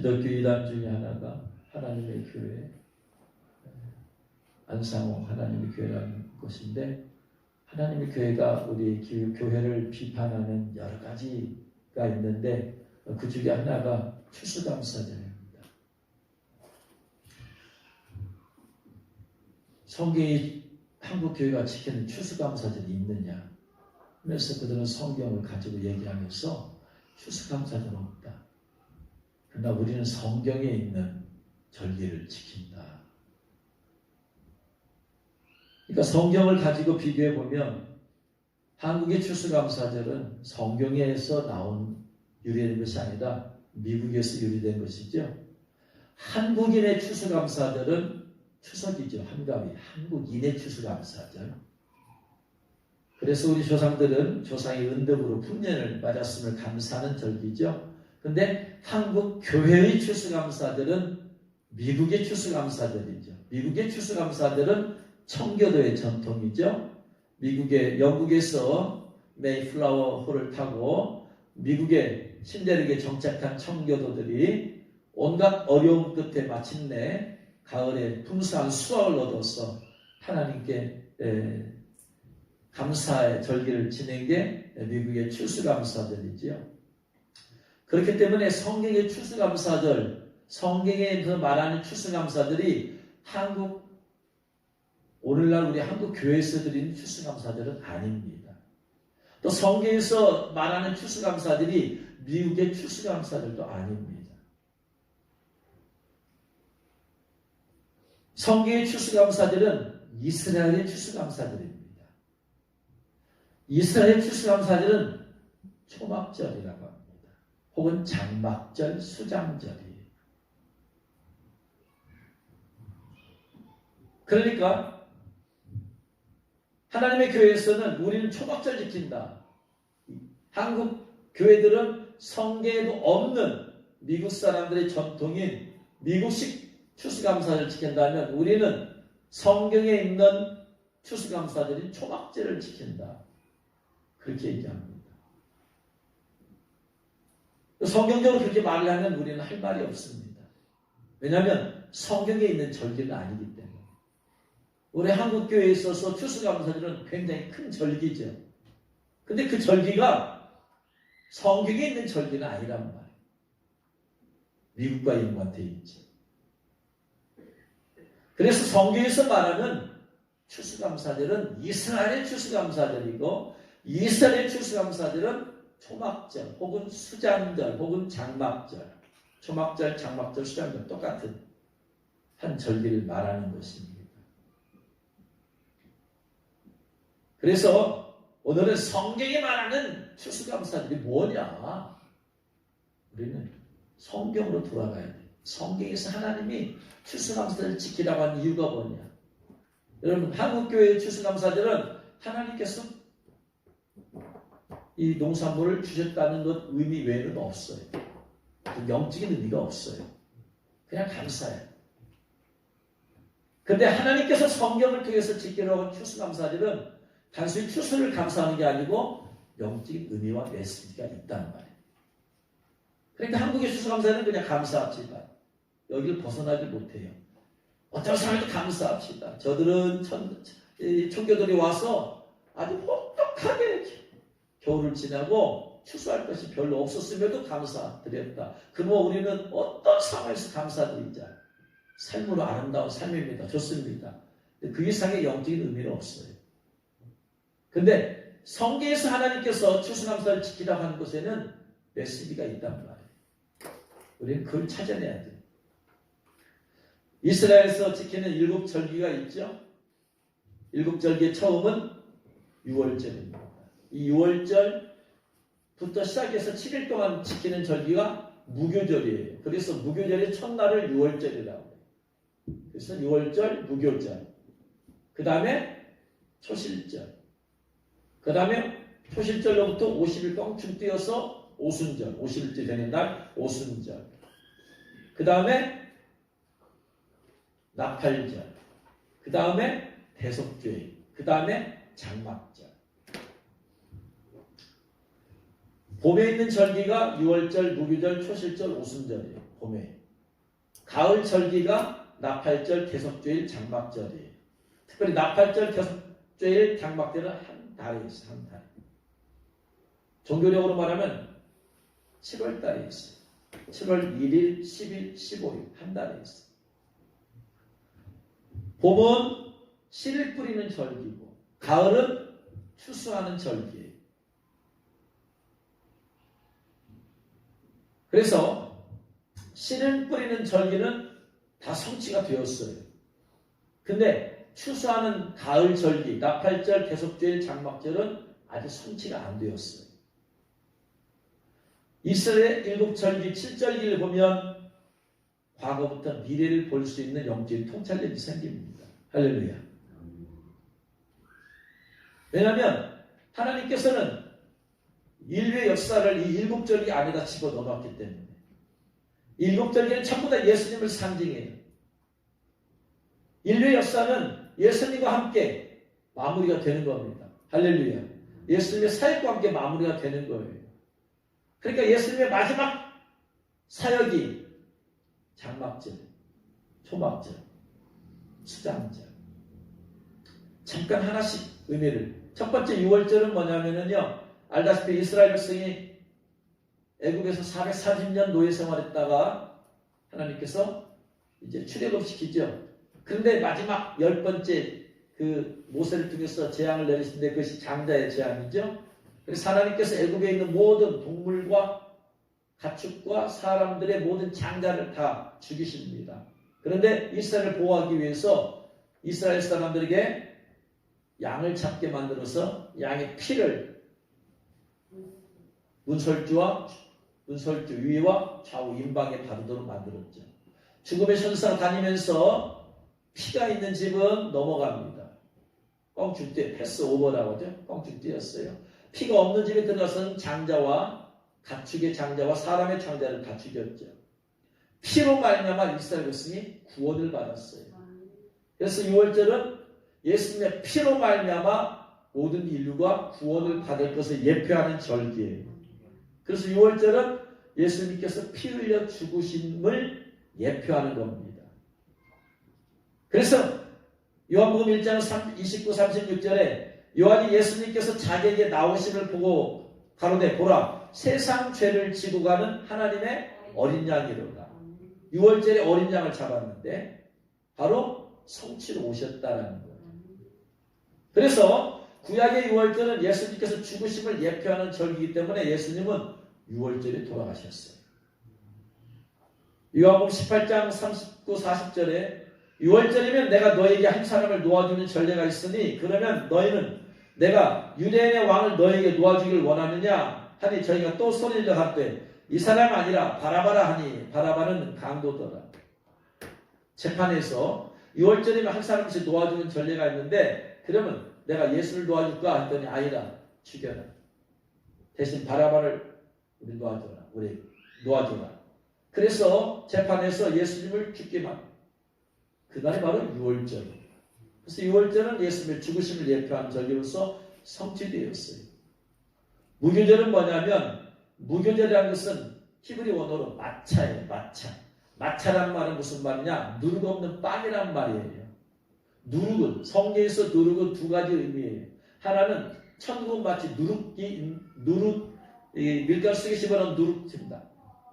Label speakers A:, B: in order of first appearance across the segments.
A: 기독교 이단 중에 하나가 하나님의 교회, 안상호 하나님의 교회라는 곳인데, 하나님의 교회가 우리 교회를 비판하는 여러 가지가 있는데 그 중에 하나가 추수감사절입니다. 성경이 한국 교회가 지키는 추수감사절이 있느냐 하면서 그들은 성경을 가지고 얘기하면서 추수감사절은 없다. 그러나 우리는 성경에 있는 절기를 지킨다. 그러니까 성경을 가지고 비교해 보면 한국의 추수감사절은 성경에서 나온 유래된 것이 아니라 미국에서 유래된 것이죠. 한국인의 추수감사절은 추석이죠. 한가위, 한국인의 추수감사절. 그래서 우리 조상들은 조상의 은덕으로 풍년을 맞았음을 감사하는 절기죠. 근데 한국 교회의 추수감사절은 미국의 추수감사절이죠. 미국의 추수감사절은 청교도의 전통이죠. 영국에서 메이플라워호를 타고 미국의 신대륙에 정착한 청교도들이 온갖 어려움 끝에 마침내 가을에 풍성한 수확을 얻어서 하나님께 감사의 절기를 지낸 게 미국의 추수감사절이지요. 그렇기 때문에 성경의 추수감사절, 성경에서 말하는 추수감사절이 오늘날 우리 한국 교회에서 드리는 추수감사절은 아닙니다. 또 성경에서 말하는 추수감사절이 미국의 추수감사절도 아닙니다. 성경의 추수감사절은 이스라엘의 추수감사절입니다. 이스라엘의 추수감사절은 초막절이라고 합니다. 혹은 장막절, 수장절이에요. 그러니까 하나님의 교회에서는 우리는 초막절 지킨다. 한국 교회들은 성경에도 없는 미국 사람들의 전통인 미국식 추수감사절을 지킨다면 우리는 성경에 있는 추수감사절인 초막절을 지킨다. 그렇게 얘기합니다. 성경적으로 그렇게 말을 하면 우리는 할 말이 없습니다. 왜냐하면 성경에 있는 절기는 아니기 때문에. 우리 한국교회에 있어서 추수감사절은 굉장히 큰 절기죠. 근데 그 절기가 성경에 있는 절기는 아니란 말이에요. 미국과 인과돼 있죠. 그래서 성경에서 말하는 추수감사절은 이스라엘의 추수감사절이고 이스라엘의 추수감사절은 초막절 혹은 수장절 혹은 장막절, 초막절, 장막절, 수장절 똑같은 한 절기를 말하는 것입니다. 그래서 오늘은 성경이 말하는 추수감사절이 뭐냐? 우리는 성경으로 돌아가야 돼. 성경에서 하나님이 추수감사절을 지키라고 한 이유가 뭐냐? 여러분, 한국교회의 추수감사절은 하나님께서 이 농산물을 주셨다는 것 의미 외에는 없어요. 영적인 의미가 없어요. 그냥 감사해요. 그런데 하나님께서 성경을 통해서 지키라고 한 추수감사절은 단순히 추수를 감사하는 게 아니고 영적인 의미와 메시지가 있다는 말이에요. 그러니까 한국의 추수감사절은 그냥 감사합시다. 여기를 벗어나지 못해요. 어떤 사람도 감사합시다. 저들은 청교도들이 와서 아주 혹독하게 겨울을 지나고 추수할 것이 별로 없었음에도 감사드렸다. 그러면 우리는 어떤 상황에서 감사드리자. 삶으로 아름다운 삶입니다. 좋습니다. 그 이상의 영적인 의미는 없어요. 근데 성경에서 하나님께서 추수감사를 지키라고 하는 곳에는 메시지가 있단 말이에요. 우리는 그걸 찾아내야 돼요. 이스라엘에서 지키는 7절기가 있죠. 7절기의 처음은 6월절입니다. 이 6월절부터 시작해서 7일 동안 지키는 절기가 무교절이에요. 그래서 무교절의 첫날을 6월절이라고 해요. 그래서 6월절, 무교절. 그 다음에 초실절. 그 다음에 초실절로부터 50일 동안 쭉 뛰어서 오순절. 50일째 되는 날 오순절. 그 다음에 나팔절. 그 다음에 대속죄. 그 다음에 장막절. 봄에 있는 절기가 6월절, 무교절, 초실절, 오순절이에요. 봄에. 가을 절기가 나팔절, 대석주일, 장막절이에요. 특별히 나팔절, 대석주일, 장막절은 한 달에 있어요. 한 달. 종교력으로 말하면 7월 달에 있어요. 7월 1일, 10일, 15일 한 달에 있어요. 봄은 씨를 뿌리는 절기고 가을은 추수하는 절기예요. 그래서 씨를 뿌리는 절기는 다 성취가 되었어요. 근데 추수하는 가을 절기, 나팔절, 대속절, 장막절은 아직 성취가 안 되었어요. 이스라엘의 7절기, 7절기를 보면 과거부터 미래를 볼 수 있는 영적인 통찰력이 생깁니다. 할렐루야. 왜냐하면 하나님께서는 인류의 역사를 이 7절기 안에다 집어넣었기 때문에 7절기는 전부 다 예수님을 상징해요. 인류의 역사는 예수님과 함께 마무리가 되는 겁니다. 할렐루야. 예수님의 사역과 함께 마무리가 되는 거예요. 그러니까 예수님의 마지막 사역이 장막절, 초막절, 수장절. 잠깐 하나씩 의미를. 첫 번째 6월절은 뭐냐면요. 알다시피 이스라엘 백성이 애굽에서 440년 노예 생활했다가 하나님께서 이제 출애굽시키죠. 그런데 마지막 10번째 그 모세를 통해서 재앙을 내리시는데 그것이 장자의 재앙이죠. 그래서 하나님께서 애굽에 있는 모든 동물과 가축과 사람들의 모든 장자를 다 죽이십니다. 그런데 이스라엘을 보호하기 위해서 이스라엘 사람들에게 양을 잡게 만들어서 양의 피를 문설주 위와 좌우 임방에 바르도록 만들었죠. 죽음의 천사가 다니면서 피가 있는 집은 넘어갑니다. 뻥쭉 뛰어 패스 오버라고 하죠. 뻥쭉 뛰었어요. 피가 없는 집에 들어가서는 장자와 가축의 장자와 사람의 장자를 다 죽였죠. 피로 말미암아 이스라엘 백성이 구원을 받았어요. 그래서 6월절은 예수님의 피로 말미암아 모든 인류가 구원을 받을 것을 예표하는 절기예요. 그래서 6월절은 예수님께서 피 흘려 죽으심을 예표하는 겁니다. 그래서 요한복음 1장 29, 36절에 요한이 예수님께서 자기에게 나오심을 보고 가로되 보라 세상 죄를 지고 가는 하나님의 어린 양이로다. 6월절에 어린 양을 잡았는데 바로 성취로 오셨다라는 거예요. 그래서 구약의 6월절은 예수님께서 죽으심을 예표하는 절기이기 때문에 예수님은 6월절에 돌아가셨어요. 요한복음 18장 39, 40절에 6월절이면 내가 너에게 한 사람을 놓아주는 전례가 있으니 그러면 너희는 내가 유대인의 왕을 너에게 놓아주기를 원하느냐 하니 저희가 또 소리를 하되 이 사람 아니라 바라바라 하니 바라바는 강도더라. 재판에서 6월절이면 한 사람씩 놓아주는 전례가 있는데 그러면 내가 예수를 놓아줄까 했더니 아니라 죽여라. 대신 바라바를 우리 놓아줘라. 그래서 재판에서 예수님을 죽게만. 그날이 바로 6월절. 그래서 6월절은 예수님의 죽으심을 예표하는 절기로서 성취되었어요. 무교절은 뭐냐면 무교절이라는 것은 히브리 원어로 마차예요. 마차란 말은 무슨 말이냐? 누룩 없는 빵이란 말이에요. 누룩은 성경에서 누룩은 두 가지 의미예요. 하나는 천국은 마치 밀가루 속에 집어넣은 누룩입니다.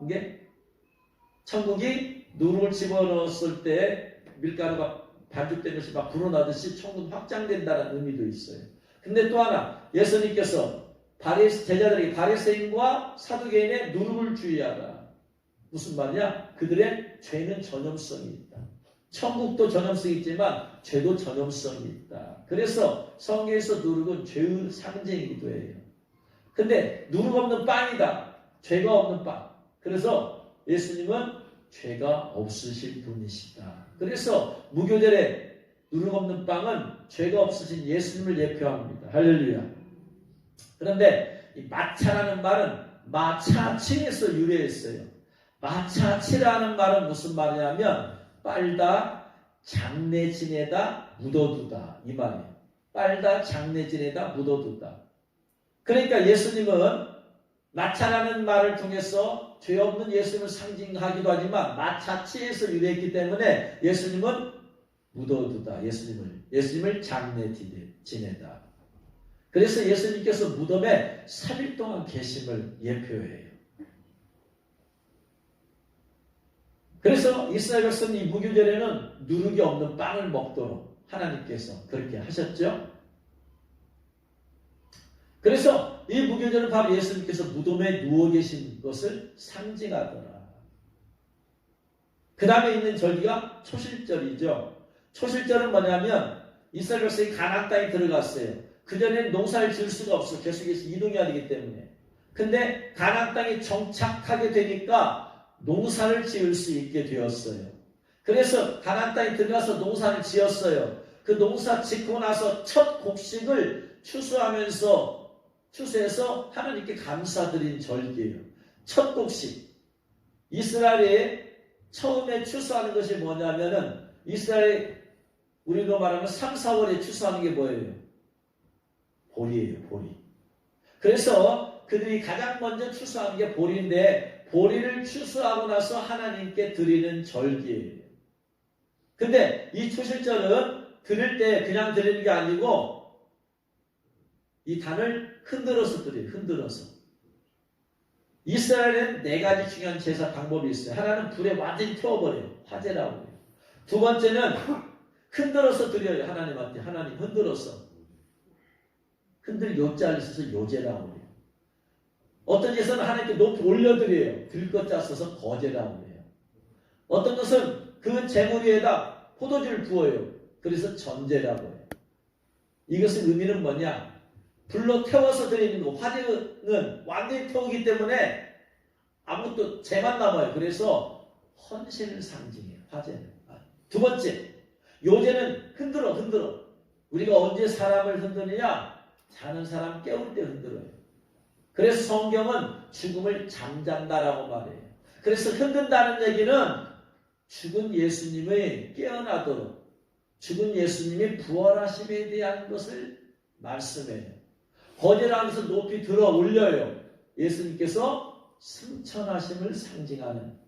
A: 이게 천국이 누룩을 집어넣었을 때 밀가루가 반죽된 것이 막 불어나듯이 천국은 확장된다는 의미도 있어요. 근데 또 하나 예수님께서 제자들에게 바리새인과 사두개인의 누룩을 주의하라. 무슨 말이냐? 그들의 죄는 전염성이 있다. 천국도 전염성이 있지만 죄도 전염성이 있다. 그래서 성경에서 누룩은 죄의 상징이기도 해요. 근데 누룩 없는 빵이다. 죄가 없는 빵. 그래서 예수님은 죄가 없으신 분이시다. 그래서 무교절에 누룩 없는 빵은 죄가 없으신 예수님을 예표합니다. 할렐루야. 그런데 이 마차라는 말은 마차치에서 유래했어요. 마차치라는 말은 무슨 말이냐면 빨다 장내 지내다 묻어두다 이 말이에요. 빨다 장내 지내다 묻어두다. 그러니까 예수님은 마차라는 말을 통해서 죄 없는 예수님을 상징하기도 하지만 마차치에서 유래했기 때문에 예수님은 묻어두다. 예수님을 장례 지내다. 그래서 예수님께서 무덤에 3일 동안 계심을 예표해요. 그래서 이스라엘 백성은 이 무교절에는 누룩이 없는 빵을 먹도록 하나님께서 그렇게 하셨죠. 그래서 이 무교절은 바로 예수님께서 무덤에 누워 계신 것을 상징하더라. 그 다음에 있는 절기가 초실절이죠. 초실절은 뭐냐면 이스라엘 백성이 가나안 땅에 들어갔어요. 그전에는 농사를 지을 수가 없어. 계속해서 이동해야 되기 때문에. 근데 가나안 땅에 정착하게 되니까 농사를 지을 수 있게 되었어요. 그래서 가나안 땅에 들어가서 농사를 지었어요. 그 농사 짓고 나서 첫 곡식을 추수해서 하나님께 감사드린 절기예요. 첫 곡식. 이스라엘에 처음에 추수하는 것이 뭐냐면은 이스라엘 우리로 말하면 3, 4월에 추수하는 게 뭐예요? 보리예요. 보리. 그래서 그들이 가장 먼저 추수하는 게 보리인데 보리를 추수하고 나서 하나님께 드리는 절기예요. 근데 이 초실절은 드릴 때 그냥 드리는 게 아니고 이 단을 흔들어서 드려요. 흔들어서. 이스라엘엔 4가지 중요한 제사 방법이 있어요. 하나는 불에 완전히 태워버려요. 화제라고 해요. 두 번째는 흔들어서 드려요. 하나님한테. 하나님 흔들어서. 흔들 요자를 써서 요제라고 해요. 어떤 제사는 하나님께 높이 올려드려요. 들것자 써서 거제라고 해요. 어떤 것은 그 재물 위에다 포도주를 부어요. 그래서 전제라고 해요. 이것의 의미는 뭐냐? 불로 태워서 드리는 거. 화제는 완전히 태우기 때문에 아무것도 재만 남아요. 그래서 헌신을 상징해요. 화제는. 두 번째, 요제는 흔들어. 우리가 언제 사람을 흔드느냐? 자는 사람 깨울 때 흔들어요. 그래서 성경은 죽음을 잠잔다라고 말해요. 그래서 흔든다는 얘기는 죽은 예수님의 깨어나도록 죽은 예수님이 부활하심에 대한 것을 말씀해요. 거제라면서 높이 들어 올려요. 예수님께서 승천하심을 상징하는.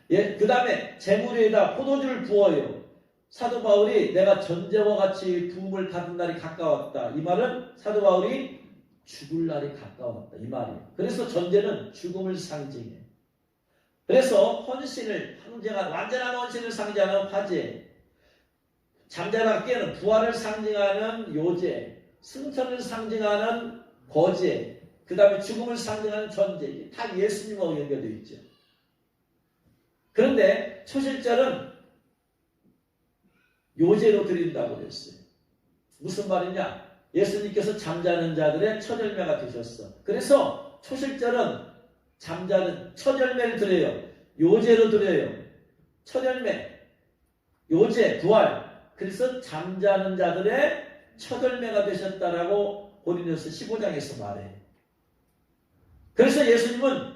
A: 그 다음에 재물 위에다 포도주를 부어요. 사도 바울이 내가 전제와 같이 부음을 받은 날이 가까웠다. 이 말은 사도 바울이 죽을 날이 가까웠다. 이 말이에요. 그래서 전제는 죽음을 상징해. 그래서 헌신을 상징하는 완전한 헌신을 상징하는 화제, 잠자다 깨는 부활을 상징하는 요제, 승천을 상징하는 거제, 그 다음에 죽음을 상징하는 전제, 다 예수님하고 연결되어 있죠. 그런데 초실절은 요제로 드린다고 그랬어요. 무슨 말이냐? 예수님께서 잠자는 자들의 첫 열매가 되셨어. 그래서 초실절은 잠자는 첫 열매를 드려요. 요제로 드려요. 첫 열매, 요제, 부활. 그래서 잠자는 자들의 첫 열매가 되셨다라고 고린도서 15장에서 말해요. 그래서 예수님은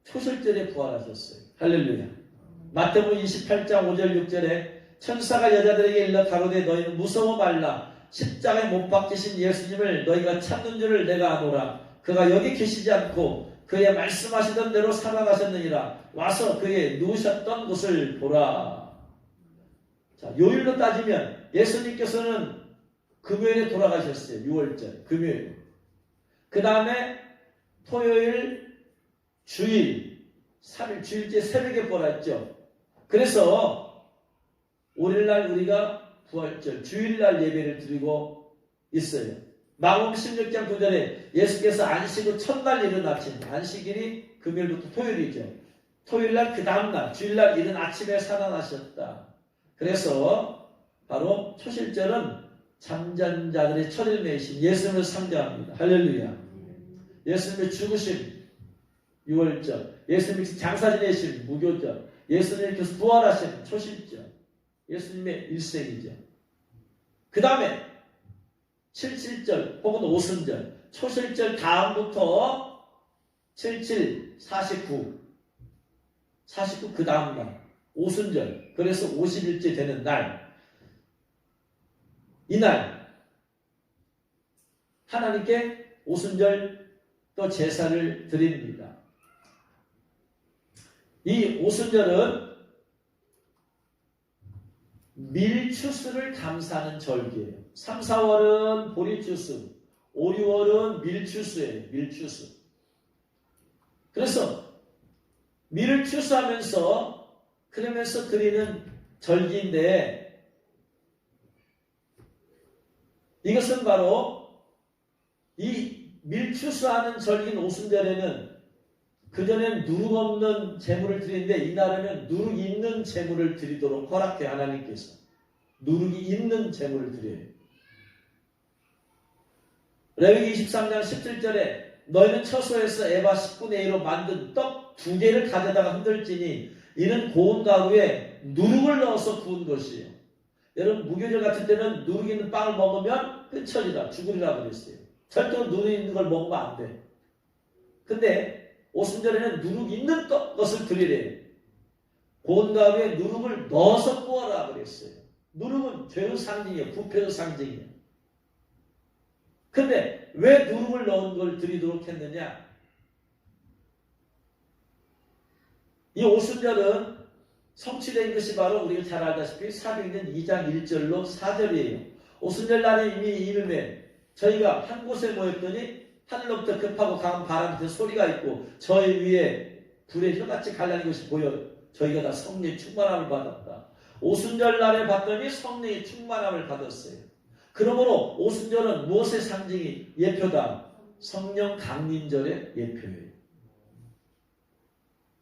A: 초실절에 부활하셨어요. 할렐루야. 마태복음 28장 5절 6절에 천사가 여자들에게 일러 가로되 너희는 무서워 말라. 십자가에 못 박히신 예수님을 너희가 찾는 줄을 내가 아노라. 그가 여기 계시지 않고 그의 말씀하시던 대로 살아나셨느니라. 와서 그의 누우셨던 곳을 보라. 자, 요일로 따지면 예수님께서는 금요일에 돌아가셨어요. 6월절 금요일. 그 다음에 토요일, 주일, 3일 주일째 새벽에 부활했죠. 그래서 5일날 우리가 부활절, 주일날 예배를 드리고 있어요. 마가복음 16장 9절에 예수께서 안식 후 첫날 이른 아침, 안식일이 금요일부터 토요일이죠. 토요일날 그 다음날, 주일날 이른 아침에 살아나셨다. 그래서 바로 초실절은 잠잔 자들의 첫 열매이신 예수님을 상징합니다. 할렐루야. 예수님의 죽으심 6월절, 예수님의 장사 지내심 무교절, 예수님께서 부활하신 초실절, 예수님의 일생이죠. 그 다음에 77절 혹은 오순절, 초실절 다음부터 77, 49 그 다음날 오순절, 그래서 50일째 되는 날, 이날 하나님께 오순절 또 제사를 드립니다. 이 오순절은 밀추수를 감사하는 절기예요. 3, 4월은 보리추수, 5, 6월은 밀추수예요. 밀추수. 그래서 밀을 추수하면서 그러면서 드리는 절기인데 이것은 바로 이 밀추수하는 절기인 오순절에는 그전엔 누룩 없는 제물을 드리는데 이날에는 누룩 있는 제물을 드리도록 허락해 하나님께서. 누룩이 있는 제물을 드려요. 레위기 23장 17절에 너희는 처소에서 에바 10분의 1로 만든 떡 2개를 가져다가 흔들지니 이는 고운 가루에 누룩을 넣어서 구운 것이에요. 여러분 무교절 같은 때는 누룩 있는 빵을 먹으면 끝처리다 죽으리라 그랬어요. 절대로 누룩 있는 걸 먹으면 안 돼. 근데 오순절에는 누룩 있는 것을 드리래요. 고운 가루에 누룩을 넣어서 구워라 그랬어요. 누룩은 죄의 상징이에요. 부패의 상징이에요. 근데 왜 누룩을 넣은 걸 드리도록 했느냐? 이 오순절은 성취된 것이 바로 우리가 잘 알다시피 사도행전 2장 1절로 4절이에요. 오순절 날에 이미 이름에 저희가 한 곳에 모였더니 하늘로부터 급하고 강한 바람 밑에 소리가 있고 저희 위에 불의 혀같이 갈라진 것이 보여 저희가 다 성령의 충만함을 받았다. 오순절 날에 봤더니 성령의 충만함을 받았어요. 그러므로 오순절은 무엇의 상징이 예표다? 성령 강림절의 예표예요.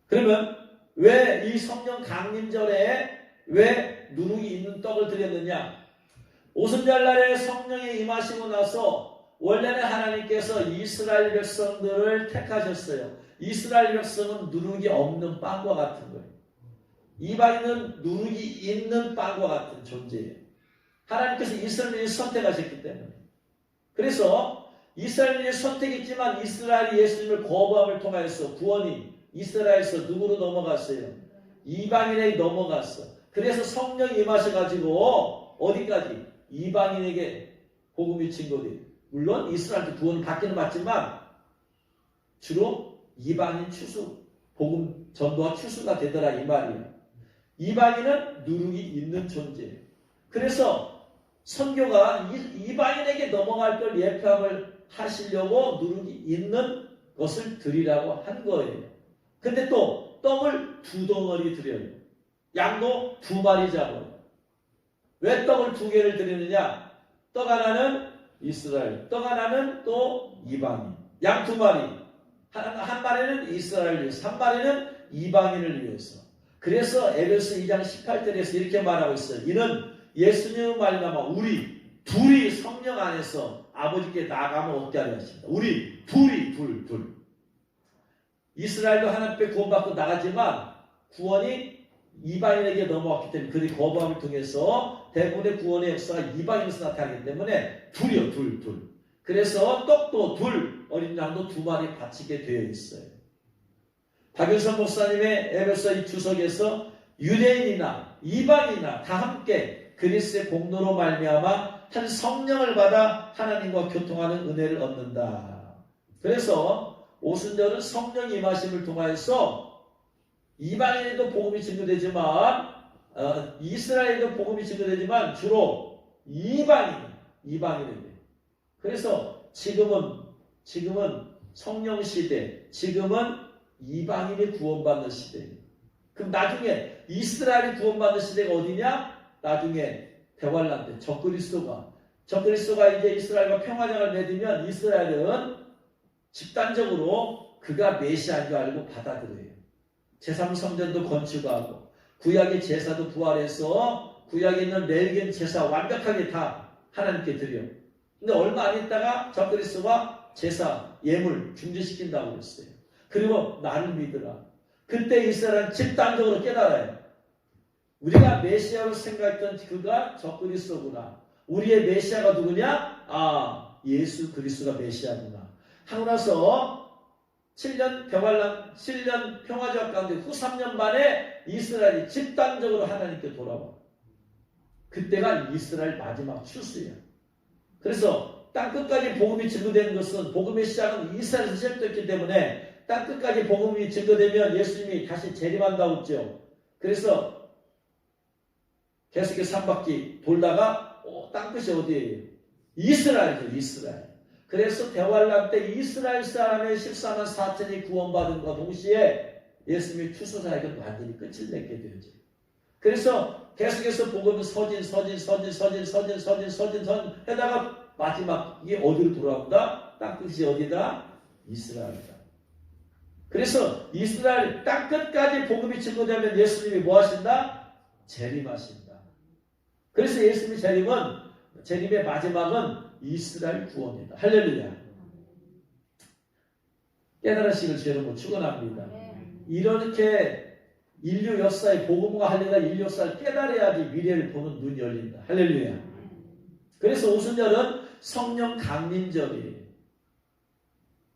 A: 그러면 왜 이 성령 강림절에 왜 누룩이 있는 떡을 드렸느냐? 오순절 날에 성령이 임하시고 나서 원래는 하나님께서 이스라엘 백성들을 택하셨어요. 이스라엘 백성은 누룩이 없는 빵과 같은 거예요. 이방인은 누룩이 있는 빵과 같은 존재예요. 하나님께서 이스라엘을 선택하셨기 때문에. 그래서 이스라엘이 선택했지만 이스라엘이 예수님을 거부함을 통하여서 구원이 이스라엘에서 누구로 넘어갔어요? 이방인에게 넘어갔어. 그래서 성령이 임하셔가지고 어디까지? 이방인에게 복음이 친 거지. 물론 이스라엘도 구원을 받기는 받지만 주로 이방인 추수, 복음 전도와 추수가 되더라 이 말이에요. 이방인은 누룩이 있는 존재예요. 그래서 선교가 이방인에게 넘어갈 걸 예표함을 하시려고 누룩이 있는 것을 드리라고 한 거예요. 근데 또 떡을 2덩어리 드려요. 양도 2마리 잡아요. 왜 떡을 2개를 드리느냐? 떡 하나는 이스라엘, 떡 하나는 또 이방인. 양 2마리. 한 마리는 이스라엘을 위해서, 한 마리는 이방인을 위해서. 그래서 에베소 2장 18절에서 이렇게 말하고 있어요. 이는 예수님의 말미암아 우리 둘이 성령 안에서 아버지께 나아가면 어떻게 하려 하십니다. 우리 둘이 둘. 이스라엘도 하나님께 구원받고 나가지만 구원이 이방인에게 넘어왔기 때문에 그들이 거부함을 통해서 대부분의 구원의 역사가 이방인에서 나타나기 때문에 둘이요. 둘. 그래서 떡도 2, 어린 양도 2마리 바치게 되어 있어요. 박윤선 목사님의 에베소 이 주석에서 유대인이나 이방인이나 다 함께 그리스도의 공로로 말미암아 한 성령을 받아 하나님과 교통하는 은혜를 얻는다. 그래서 오순절은 성령이 임하심을 통하여서 이방인에도 복음이 증거되지만 이스라엘에도 복음이 증거되지만 주로 이방인에게. 그래서 지금은 성령 시대, 지금은 이방인이 구원받는 시대예요. 그럼 나중에 이스라엘이 구원받는 시대가 어디냐? 나중에 대환란 때 적그리스도가 이제 이스라엘과 평화장을 맺으면 이스라엘은 집단적으로 그가 메시아인 줄 알고 받아들여요. 제3성전도 건축하고 구약의 제사도 부활해서 구약에 있는 레위기의 제사 완벽하게 다 하나님께 드려요. 근데 얼마 안 있다가 적그리스도가 제사, 예물 중지시킨다고 그랬어요. 그리고 나를 믿으라. 그때 이스라엘은 집단적으로 깨달아요. 우리가 메시아로 생각했던 그가 적그리스도구나. 우리의 메시아가 누구냐? 예수 그리스도가 메시아구나. 하고 나서 7년 평화제와 가운데 후 3년 만에 이스라엘이 집단적으로 하나님께 돌아와. 그때가 이스라엘 마지막 추수예요. 그래서 땅끝까지 복음이 증거되는 것은 복음의 시작은 이스라엘에서 시작됐기 때문에 땅끝까지 복음이 증거되면 예수님이 다시 재림한다고 했죠. 그래서 계속해서 3바퀴 돌다가 땅끝이 어디예요? 이스라엘이죠. 이스라엘. 그래서 대환란 때 이스라엘 사람의 14만 4천이 구원받은 것과 동시에 예수님의 추수사역은 완전히 끝을 맺게 되었죠. 그래서 계속해서 복음은 서진 해다가 마지막 이게 어디로 돌아온다? 땅끝이 어디다? 이스라엘이다. 그래서 이스라엘 땅끝까지 복음이 증거되면 예수님이 뭐 하신다? 재림하신다. 그래서 예수님의 재림의 마지막은 이스라엘 구원이다. 할렐루야. 깨달으시길 주 여러분 축원합니다. 이렇게 인류 역사의 복음과 할렐루야 인류 역사를 깨달아야지 미래를 보는 눈이 열린다. 할렐루야. 그래서 오순절은 성령 강림절이에요.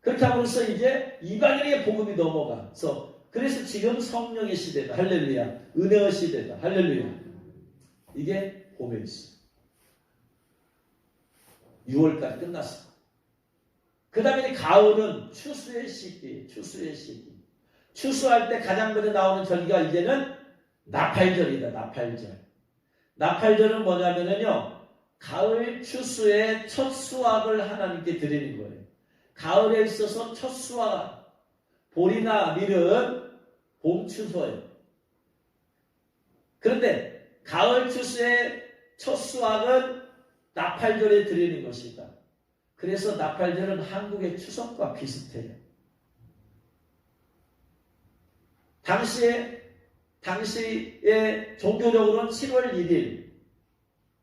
A: 그렇게 함으로써 이제 이방인에게 복음이 넘어가서 그래서 지금 성령의 시대다. 할렐루야. 은혜의 시대다. 할렐루야. 이게 봄에 있어. 6월까지 끝났어. 그 다음에 가을은 추수의 시기. 추수의 시기. 추수할 때 가장 먼저 나오는 절기가 이제는 나팔절이다. 나팔절. 나팔절은 뭐냐면요. 가을 추수의 첫 수확을 하나님께 드리는 거예요. 가을에 있어서 첫 수확. 보리나 밀은 봄 추수예요. 그런데 가을 추수의 첫 수확은 나팔절에 드리는 것이다. 그래서 나팔절은 한국의 추석과 비슷해요. 당시에 종교적으로는 7월 1일,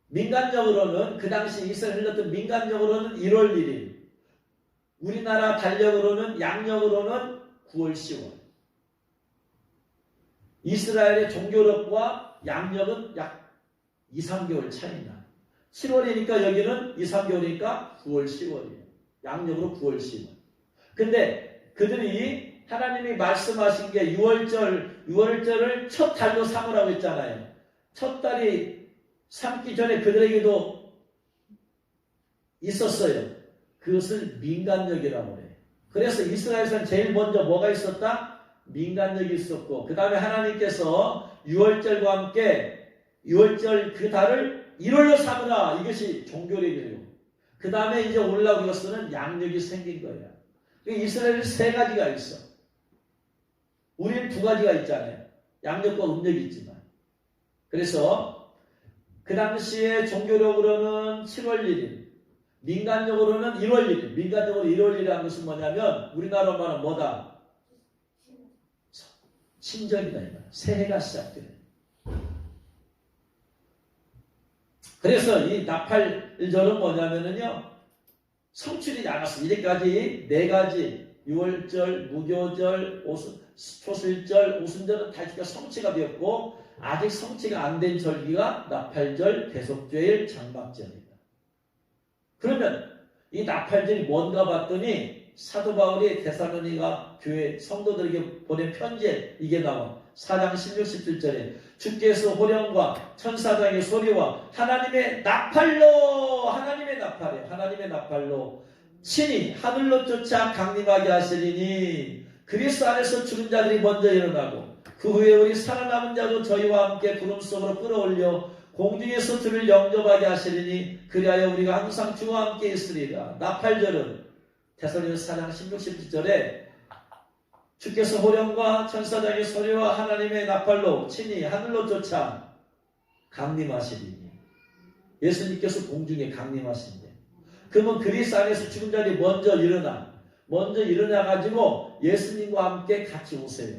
A: 민간적으로는 그 당시 이스라엘 흘렀던 민간적으로는 1월 1일, 우리나라 달력으로는 양력으로는 9월 10월. 이스라엘의 종교력과 양력은 약 2, 3개월 차이나. 7월이니까 여기는 2, 3개월이니까 9월 10월이에요. 양력으로 9월 10월. 근데 그들이 하나님이 말씀하신 게 6월절을 첫 달로 삼으라고 했잖아요. 첫 달이 삼기 전에 그들에게도 있었어요. 그것을 민간력이라고 해요. 그래서 이스라엘에서는 제일 먼저 뭐가 있었다? 민간력이 있었고 그 다음에 하나님께서 6월절과 함께 6월절 그 달을 1월로 삼으라. 이것이 종교력이에요. 그 다음에 이제 올라오는 것은 양력이 생긴 거예요. 이스라엘은 세 가지가 있어. 우리는 두 가지가 있잖아요. 양력과 음력이 있지만. 그래서 그 당시에 종교력으로는 7월 1일, 민간적으로는 1월 1일. 민간적으로 1월 1일이라는 것은 뭐냐면 우리나라 말은 뭐다? 신정이다. 새해가 시작돼요. 그래서 이 나팔절은 뭐냐면은요, 성출이 나갔어. 이제까지 네 가지, 6월절, 무교절, 초술절, 오순절은 다 성취가 되었고, 아직 성취가 안 된 절기가 나팔절, 대속죄일, 장막절이다. 그러면 이 나팔절이 뭔가 봤더니 사도 바울이 데살로니가 교회 성도들에게 보낸 편지에 이게 나와. 4장 16, 17절에 주께서 호령과 천사장의 소리와 하나님의 나팔로 하나님의 나팔로 친히 하늘로 쫓아 강림하게 하시리니 그리스도 안에서 죽은 자들이 먼저 일어나고 그 후에 우리 살아남은 자도 저희와 함께 구름 속으로 끌어올려 공중에서 주를 영접하게 하시리니 그리하여 우리가 항상 주와 함께 있으리라. 나팔절은 데살로니가서 4장 16, 17절에 주께서 호령과 천사장의 소리와 하나님의 나팔로 친히 하늘로 쫓아 강림하시리니 예수님께서 공중에 강림하신대. 그러면 그리스도 안에서 죽은 자들이 먼저 일어나가지고 예수님과 함께 같이 오세요.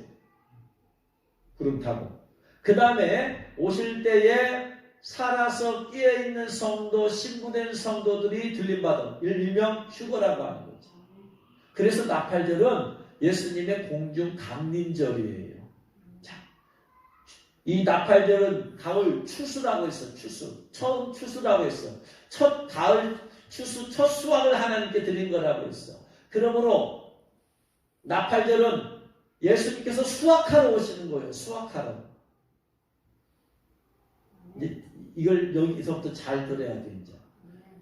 A: 구름 타고. 그 다음에 오실 때에 살아서 깨어있는 성도, 신부된 성도들이 들림받은 일명 휴거라고 하는 거죠. 그래서 나팔절은 예수님의 공중 강림절이에요. 자, 이 나팔절은 가을 추수라고 했어. 처음 추수라고 했어. 첫 가을 추수, 첫 수확을 하나님께 드린 거라고 했어. 그러므로 나팔절은 예수님께서 수확하러 오시는 거예요. 수확하러. 이걸 여기서부터 잘 들어야 돼. 이제.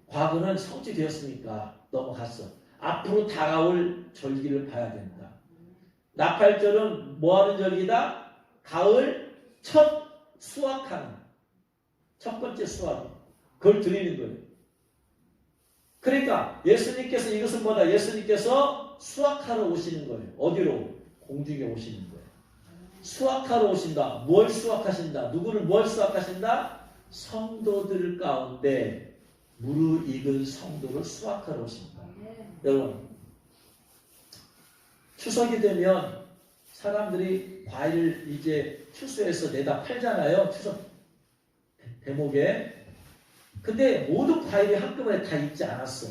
A: 과거는 성취되었으니까 넘어갔어. 앞으로 다가올 절기를 봐야 된다. 나팔절은 뭐하는 절기다? 가을 첫 수확하는 첫 번째 수확. 그걸 드리는 거예요. 그러니까 예수님께서 이것은 뭐다? 예수님께서 수확하러 오시는 거예요. 어디로? 공중에 오시는 거예요. 수확하러 오신다. 뭘 수확하신다? 누구를 뭘 수확하신다? 성도들 가운데 무르익은 성도를 수확하러 오신다. 여러분, 추석이 되면 사람들이 과일을 이제 추수해서 내다 팔잖아요. 추석 대목에. 근데 모든 과일이 한꺼번에 다 익지 않았어.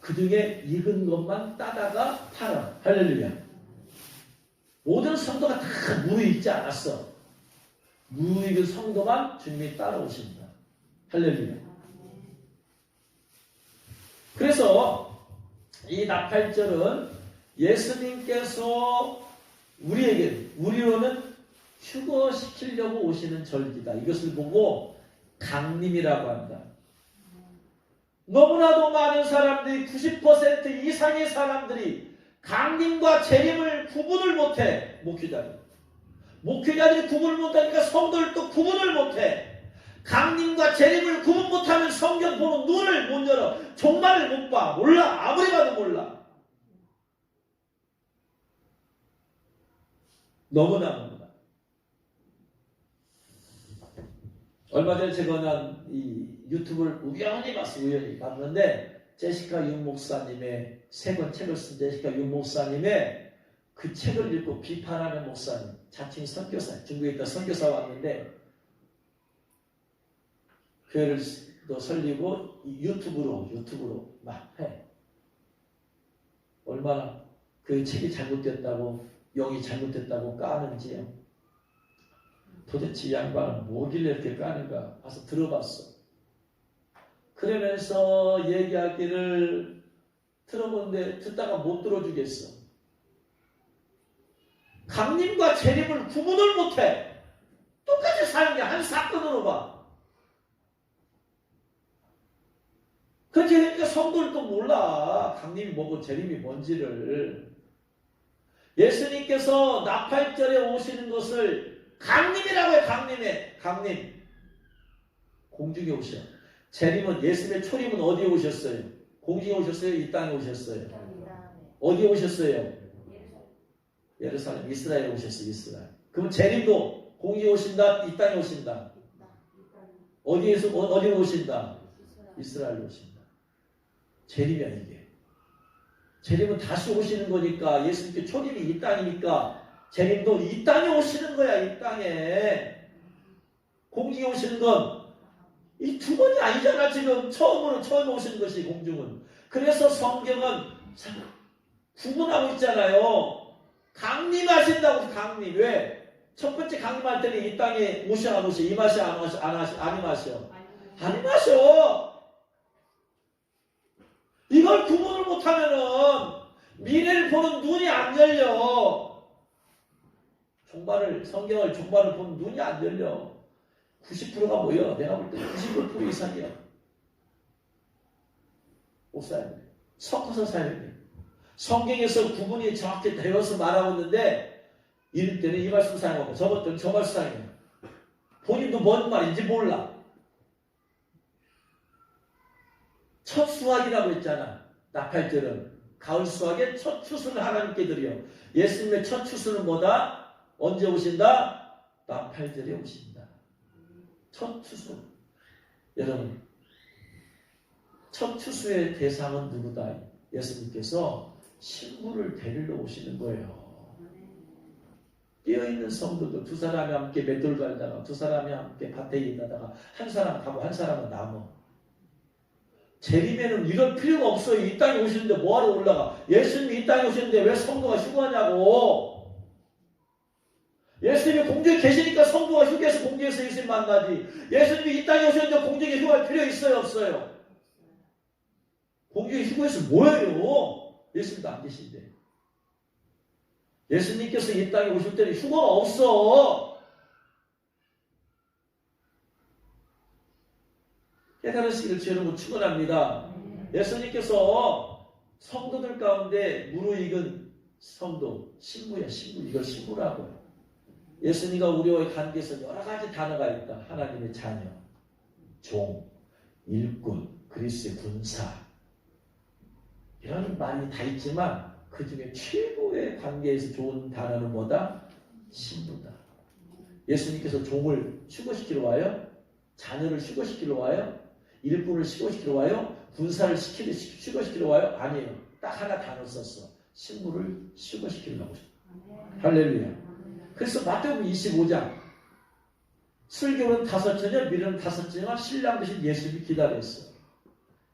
A: 그 중에 익은 것만 따다가 팔아. 할렐루야. 모든 성도가 다 무르익지 않았어. 무르익은 성도만 주님이 따라오신다. 할렐루야. 그래서 이 나팔절은 예수님께서 우리로는 휴거시키려고 오시는 절기다. 이것을 보고 강림이라고 한다. 너무나도 많은 사람들이 90% 이상의 사람들이 강림과 재림을 구분을 못해. 목회자들이 구분을 못하니까 성도들도 구분을 못해. 강림과 재림을 구분 못하면 성경 보는 눈을 못 열어. 종말을 못 봐. 몰라. 아무리 봐도 몰라. 너무나 얼마 전에 제가 이 유튜브를 우연히 봤는데 제시카 윤 목사님의 세 권 책을 쓴 제시카 윤 목사님의 그 책을 읽고 비판하는 목사님, 자칭 선교사, 중국에 있다 선교사 왔는데 교회를 또 설리고 유튜브로 막 해. 얼마나 그 책이 잘못됐다고 영이 잘못됐다고 까는지요. 도대체 이 양반은 뭐길래 이렇게 까는가 가서 들어봤어. 그러면서 얘기하기를 들어보는데 듣다가 못 들어주겠어. 강림과 재림을 구분을 못해. 똑같이 사는 게 한 사건으로 봐. 그러니까 성도들도 몰라. 강림이 뭐고 재림이 뭔지를. 예수님께서 나팔절에 오시는 것을 강림이라고 해. 강림. 공중에 오셔. 재림은 예수님의 초림은 어디에 오셨어요? 공중에 오셨어요? 이 땅에 오셨어요? 어디에 오셨어요? 예루살렘, 이스라엘에 오셨어요. 이스라엘. 그럼 재림도 공중에 오신다? 이 땅에 오신다? 어디에 오신다? 이스라엘에 오신다. 재림이야 이게. 재림은 다시 오시는 거니까 예수님께 초림이 이 땅이니까 재림도 이 땅에 오시는 거야. 이 땅에. 공중에 오시는 건 이 두 번이 아니잖아. 지금 처음 오시는 것이 공중은. 그래서 성경은 구분하고 있잖아요. 강림하신다고. 강림. 왜? 첫 번째 강림할 때는 이 땅에 오셔 안 오셔? 이 마셔 안 마셔? 안 마셔? 안 마셔. 이걸 구분을 못하면은 미래를 보는 눈이 안 열려. 성경을 종말을 보는 눈이 안 열려. 90%가 뭐야? 내가 볼 때 90% 이상이야. 못 살아야 돼. 섞어서 살아야 돼. 성경에서 구분이 정확히 되어서 말하고 있는데 이럴 때는 이 말씀 사용하고 저번 때는 저 말씀 사용해. 본인도 뭔 말인지 몰라. 첫 수확이라고 했잖아. 나팔절은 가을 수확의 첫 추수를 하나님께 드려. 예수님의 첫 추수는 뭐다? 언제 오신다? 나팔절에 오신다. 첫 추수. 여러분, 첫 추수의 대상은 누구다? 예수님께서 신부를 데리러 오시는 거예요. 깨어있는 성도들 두 사람이 함께 맷돌 갈다가 두 사람이 함께 밭에 일하다가 한 사람 가고 한 사람은 남어. 재림에는 이럴 필요가 없어요. 이 땅에 오시는데 뭐하러 올라가? 예수님이 이 땅에 오시는데 왜 성도가 휴가냐고. 예수님이 공중에 계시니까 성도가 휴게해서 공중에서 예수님 만나지. 예수님이 이 땅에 오셨는데 공중에 휴가할 필요 있어요? 없어요? 공중에 휴게해서 뭐예요? 예수님도 안 계신데. 예수님께서 이 땅에 오실 때는 휴가가 없어. 깨달으시기를 주의 이름으로 축원합니다. 예수님께서 성도들 가운데 무르익은 성도, 신부야, 신부. 이걸 신부라고요. 예수님과 우리와의 관계에서 여러 가지 단어가 있다. 하나님의 자녀, 종, 일꾼, 그리스의 군사. 이런 말이 다 있지만 그 중에 최고의 관계에서 좋은 단어는 뭐다? 신부다. 예수님께서 종을 휴거시키러 와요? 자녀를 휴거시키러 와요? 일꾼을 휴거시키러 와요? 군사를 휴거시키러 와요? 아니에요. 딱 하나 단어 썼어. 신부를 휴거시키려고. 할렐루야. 그래서 마태복음 25장 슬기로운 5처녀, 미련은 5처녀가 신랑 되신 예수님이 기다렸어.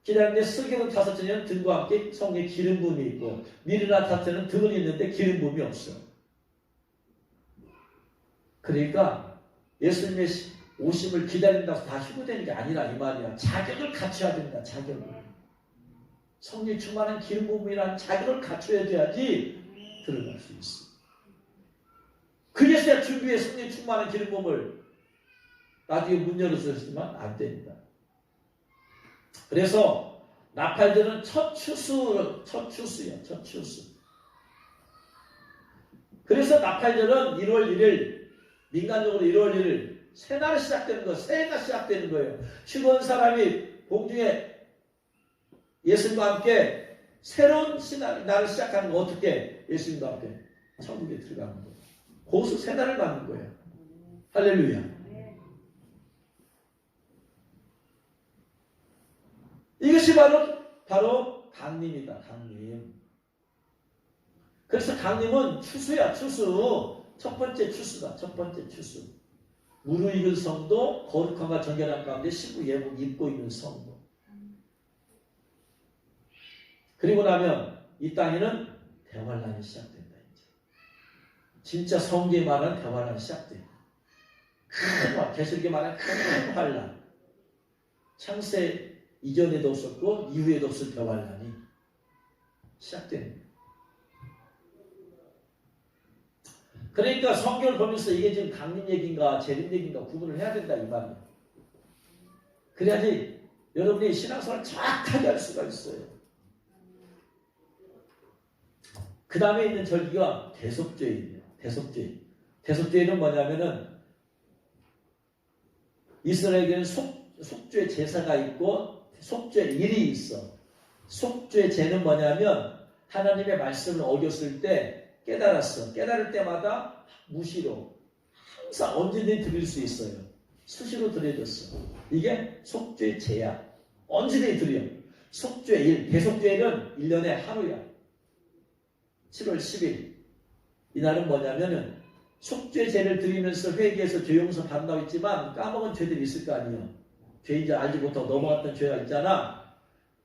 A: 기다리는데 슬기로운 5처녀는 등과 함께 성에 기름 부음이 있고 미련한 5처녀는 등은 있는데 기름 부음이 없어. 그러니까 예수님의 오심을 기다린다고 다 휴거되는 게 아니라 이 말이야. 자격을 갖춰야 된다. 자격을. 성령 충만한 기름 부음이라는 자격을 갖춰야 돼야지 들어갈 수 있어. 그래서야 준비해 성령 충만한 기름 부음을 나중에 문 열어줬지만 안 됩니다. 그래서 나팔들은 첫 추수야. 첫 추수. 그래서 나팔들은 1월 1일 민간적으로 1월 1일 새날이 시작되는 거예요. 새해가 시작되는 거예요. 죽은 사람이 공중에 예수님과 함께 새로운 날을 시작하는 거 어떻게? 예수님과 함께 천국에 들어가는 거예요. 거기서 새날을 맞는 거예요. 할렐루야. 이것이 바로 강림이다. 강림. 그래서 강림은 추수야. 추수. 첫 번째 추수다. 첫 번째 추수. 무르익은 성도, 거룩함과 정결함 가운데 신부 예복 입고 있는 성도. 그리고 나면 이 땅에는 대환란이 시작된다. 이제. 진짜 성경에 말하는 대환란이 시작돼요. 큰 환란, 계시록에 말하는 큰 환란. 창세 이전에도 없었고 이후에도 없을 대환란이 시작됩니다. 그러니까 성경을 보면서 이게 지금 강림 얘기인가 재림 얘기인가 구분을 해야 된다 이 말이에요. 그래야지 여러분이 신앙생활을 정확하게 할 수가 있어요. 그 다음에 있는 절기가 대속죄예요. 대속죄. 대속죄는 뭐냐면은 이스라엘에게는 속죄 제사가 있고 속죄 일이 있어. 속죄 제는 뭐냐면 하나님의 말씀을 어겼을 때 깨달았어. 깨달을 때마다 무시로 항상 언제든지 드릴 수 있어요. 수시로 드려졌어. 이게 속죄 제야. 언제든지 드려. 속죄 일. 대속죄는 1년에 하루야. 7월 10일. 이날은 뭐냐면은 속죄 제를 드리면서 회개해서 죄 용서 받는다고 했지만 까먹은 죄들이 있을 거 아니에요. 죄인지 알지 못하고 넘어갔던 죄가 있잖아.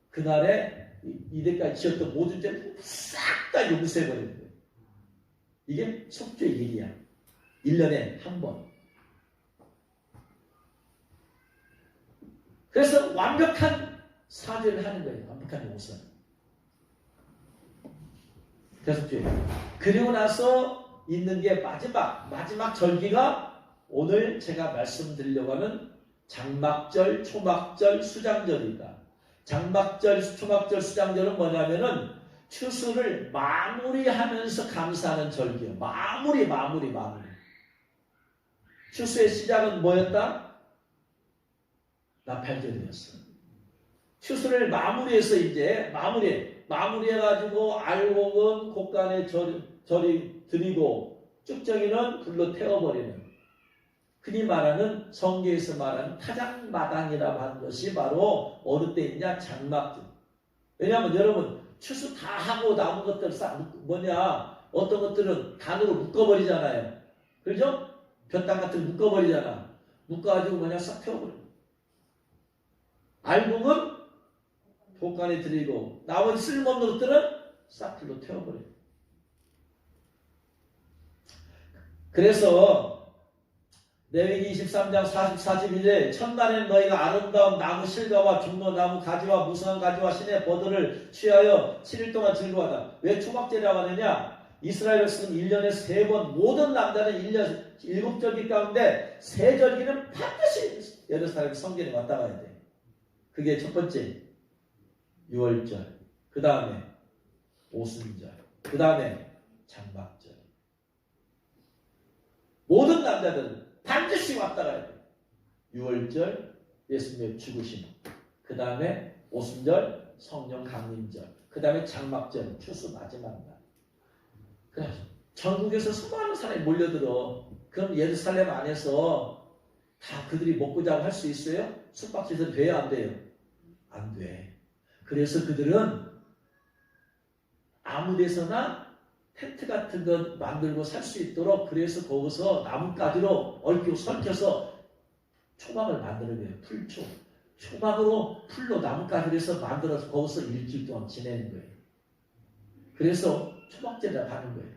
A: 그날에 이때까지 지었던 모든 죄를 싹 다 용서해버리는 거예요. 이게 속죄 일이야. 1년에 한 번. 그래서 완벽한 사죄를 하는 거예요. 완벽한 용서. 대속죄. 그리고 나서 있는 게 마지막 절기가 오늘 제가 말씀드리려고 하는 장막절, 초막절, 수장절이다. 장막절, 초막절, 수장절은 뭐냐면은 추수를 마무리하면서 감사하는 절기예요. 마무리. 추수의 시작은 뭐였다? 나팔절이었어. 추수를 마무리해서 이제 마무리해가지고 알곡은 곳간에 절이 드리고 쭉정이는 불로 태워버리는 흔히 말하는 성경에서 말하는 타작마당이라고 하는 것이 바로 어느 때이냐? 장막절. 왜냐하면 여러분 추수 다 하고 남은 것들 어떤 것들은 단으로 묶어버리잖아요. 그렇죠? 볕땅 같은 거 묶어버리잖아. 묶어가지고 싹 태워버려. 알곡은 곳간에 드리고 나머지 쓸모없는 것들은 싹 불로 태워버려요. 그래서 레위기 23장 41절에 첫날에는 너희가 아름다운 나무 실과와 중로나무 가지와 무성한 가지와 신의 버들을 취하여 7일 동안 즐거워하다. 왜 초막절이라고 하느냐? 이스라엘 백성은 1년에 3번 모든 남자는 1년 7절기 가운데 3절기는 반드시 예루살렘 성전에 왔다 가야 돼. 그게 첫 번째 유월절, 그 다음에 오순절, 그 다음에 장막절. 모든 남자들은 반드시 왔다 가야 돼. 유월절, 예수님의 죽으심, 그 다음에 오순절, 성령 강림절, 그 다음에 장막절, 추수 마지막 날. 그래서 전국에서 수많은 사람이 몰려들어. 그럼 예루살렘 안에서 다 그들이 먹고 자고 할 수 있어요? 숙박시설 돼요? 안 돼요? 안 돼. 그래서 그들은 아무 데서나 텐트 같은 거 만들고 살 수 있도록, 그래서 거기서 나뭇가지로 얽히고 설켜서 초막을 만드는 거예요. 초막으로 풀로 나뭇가지로 해서 만들어서 거기서 일주일 동안 지내는 거예요. 그래서 초막제라고 하는 거예요.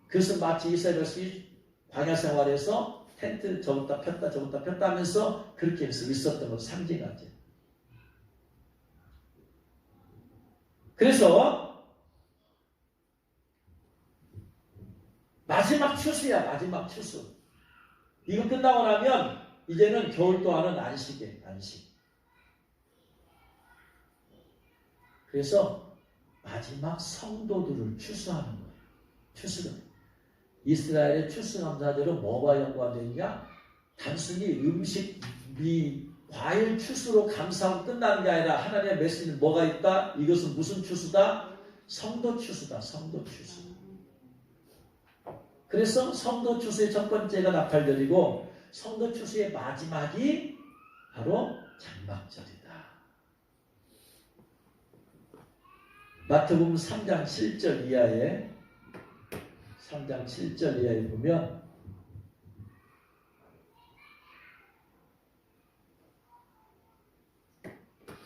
A: 그래서 마치 이스라엘 백성이 광야 생활에서 텐트 저것다 폈다 하면서 그렇게 해서 있었던 걸 상징하죠. 그래서 마지막 추수야, 마지막 추수. 이거 끝나고 나면 이제는 겨울 동안은 안식이에요, 안식. 그래서 마지막 성도들을 추수하는 거예요. 추수는. 이스라엘의 추수감사절은 뭐와 연관되느냐? 단순히 음식, 과일 추수로 감사하고 끝나는 게 아니라 하나님의 메시지는 뭐가 있다? 이것은 무슨 추수다? 성도 추수다. 성도 추수. 그래서 성도 추수의 첫 번째가 나팔절이고 성도 추수의 마지막이 바로 장막절이다. 마태복음 3장 7절 이하에 3장 7절 이하에 보면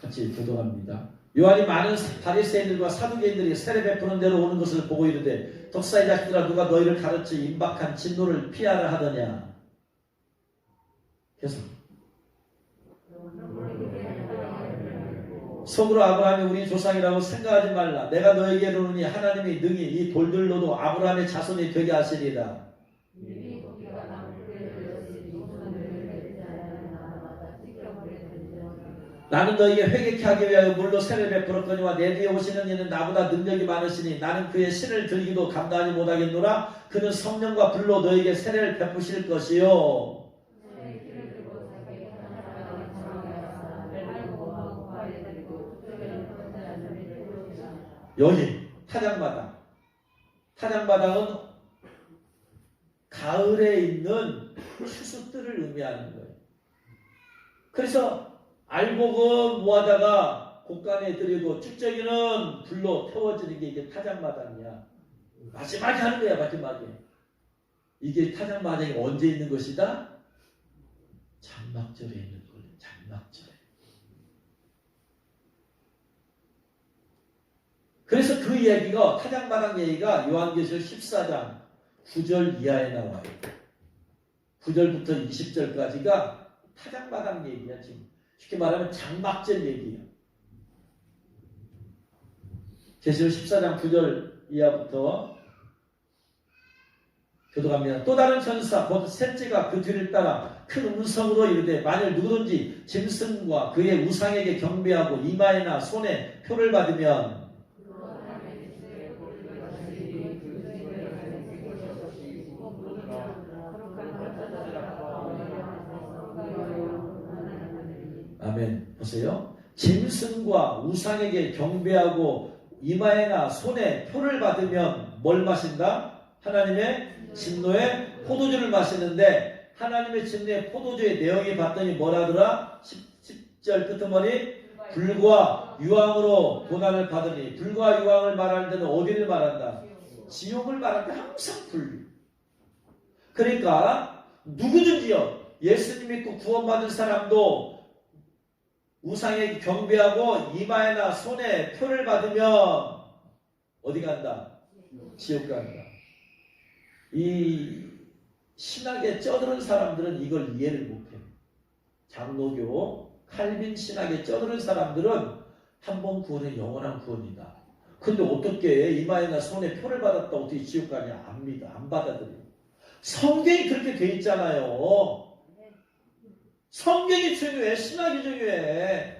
A: 같이 교독합니다. 요한이 많은 바리새인들과 사두개인들이 세례 베푸는 대로 오는 것을 보고 이르되 독사의 자식들아 누가 너희를 가르쳐 임박한 진노를 피하라 하더냐. 계속. 속으로 아브라함이 우리 조상이라고 생각하지 말라. 내가 너에게 이르노니 하나님이 능히 이 돌들로도 아브라함의 자손이 되게 하시리라. 나는 너에게 회개케 하기 위하여 물로 세례를 베풀었거니와 내 뒤에 오시는 이는 나보다 능력이 많으시니 나는 그의 신을 들기도 감당하지 못하겠노라. 그는 성령과 불로 너에게 세례를 베푸실 것이요. 여기 타작마당은 가을에 있는 추수들을 의미하는 거예요. 그래서 알곡은 모아다가 곡간에 들이고 쭉저기는 불로 태워지는 게 이게 타작마당이야. 마지막에 하는 거야. 마지막에. 이게 타작마당이 언제 있는 것이다? 장막절에 있는 거예요. 장막절에. 그래서 그 얘기가, 타작마당 얘기가 요한계시록 14장 9절 이하에 나와요. 9절부터 20절까지가 타작마당 얘기야. 지금 쉽게 말하면 장막절 얘기예요. 계시록 14장 9절 이하부터 교독합니다. 또 다른 천사 곧 셋째가 그 뒤를 따라 큰 음성으로 이르되 만일 누구든지 짐승과 그의 우상에게 경배하고 이마에나 손에 표를 받으면 아멘. 보세요. 짐승과 우상에게 경배하고 이마에나 손에 표를 받으면 뭘 마신다? 하나님의 진노의 포도주를 마시는데 하나님의 진노의 포도주의 내용이 봤더니 뭐라더라? 10절 끝머리 불과 유황으로 고난을 받으니 불과 유황을 말하는 데는 어디를 말한다? 지옥을 말할 때 항상 불. 그러니까 누구든지요. 예수님 믿고 구원받은 사람도 우상에게 경배하고 이마에나 손에 표를 받으면 어디 간다? 지옥 간다. 이 신학에 쩌드는 사람들은 이걸 이해를 못해요. 장로교, 칼빈 신학에 쩌드는 사람들은 한 번 구원은 영원한 구원이다. 근데 어떻게 이마에나 손에 표를 받았다 어떻게 지옥 가냐? 안 믿어. 안 받아들여요. 성경이 그렇게 돼 있잖아요. 성경이 중요해. 신학이 중요해.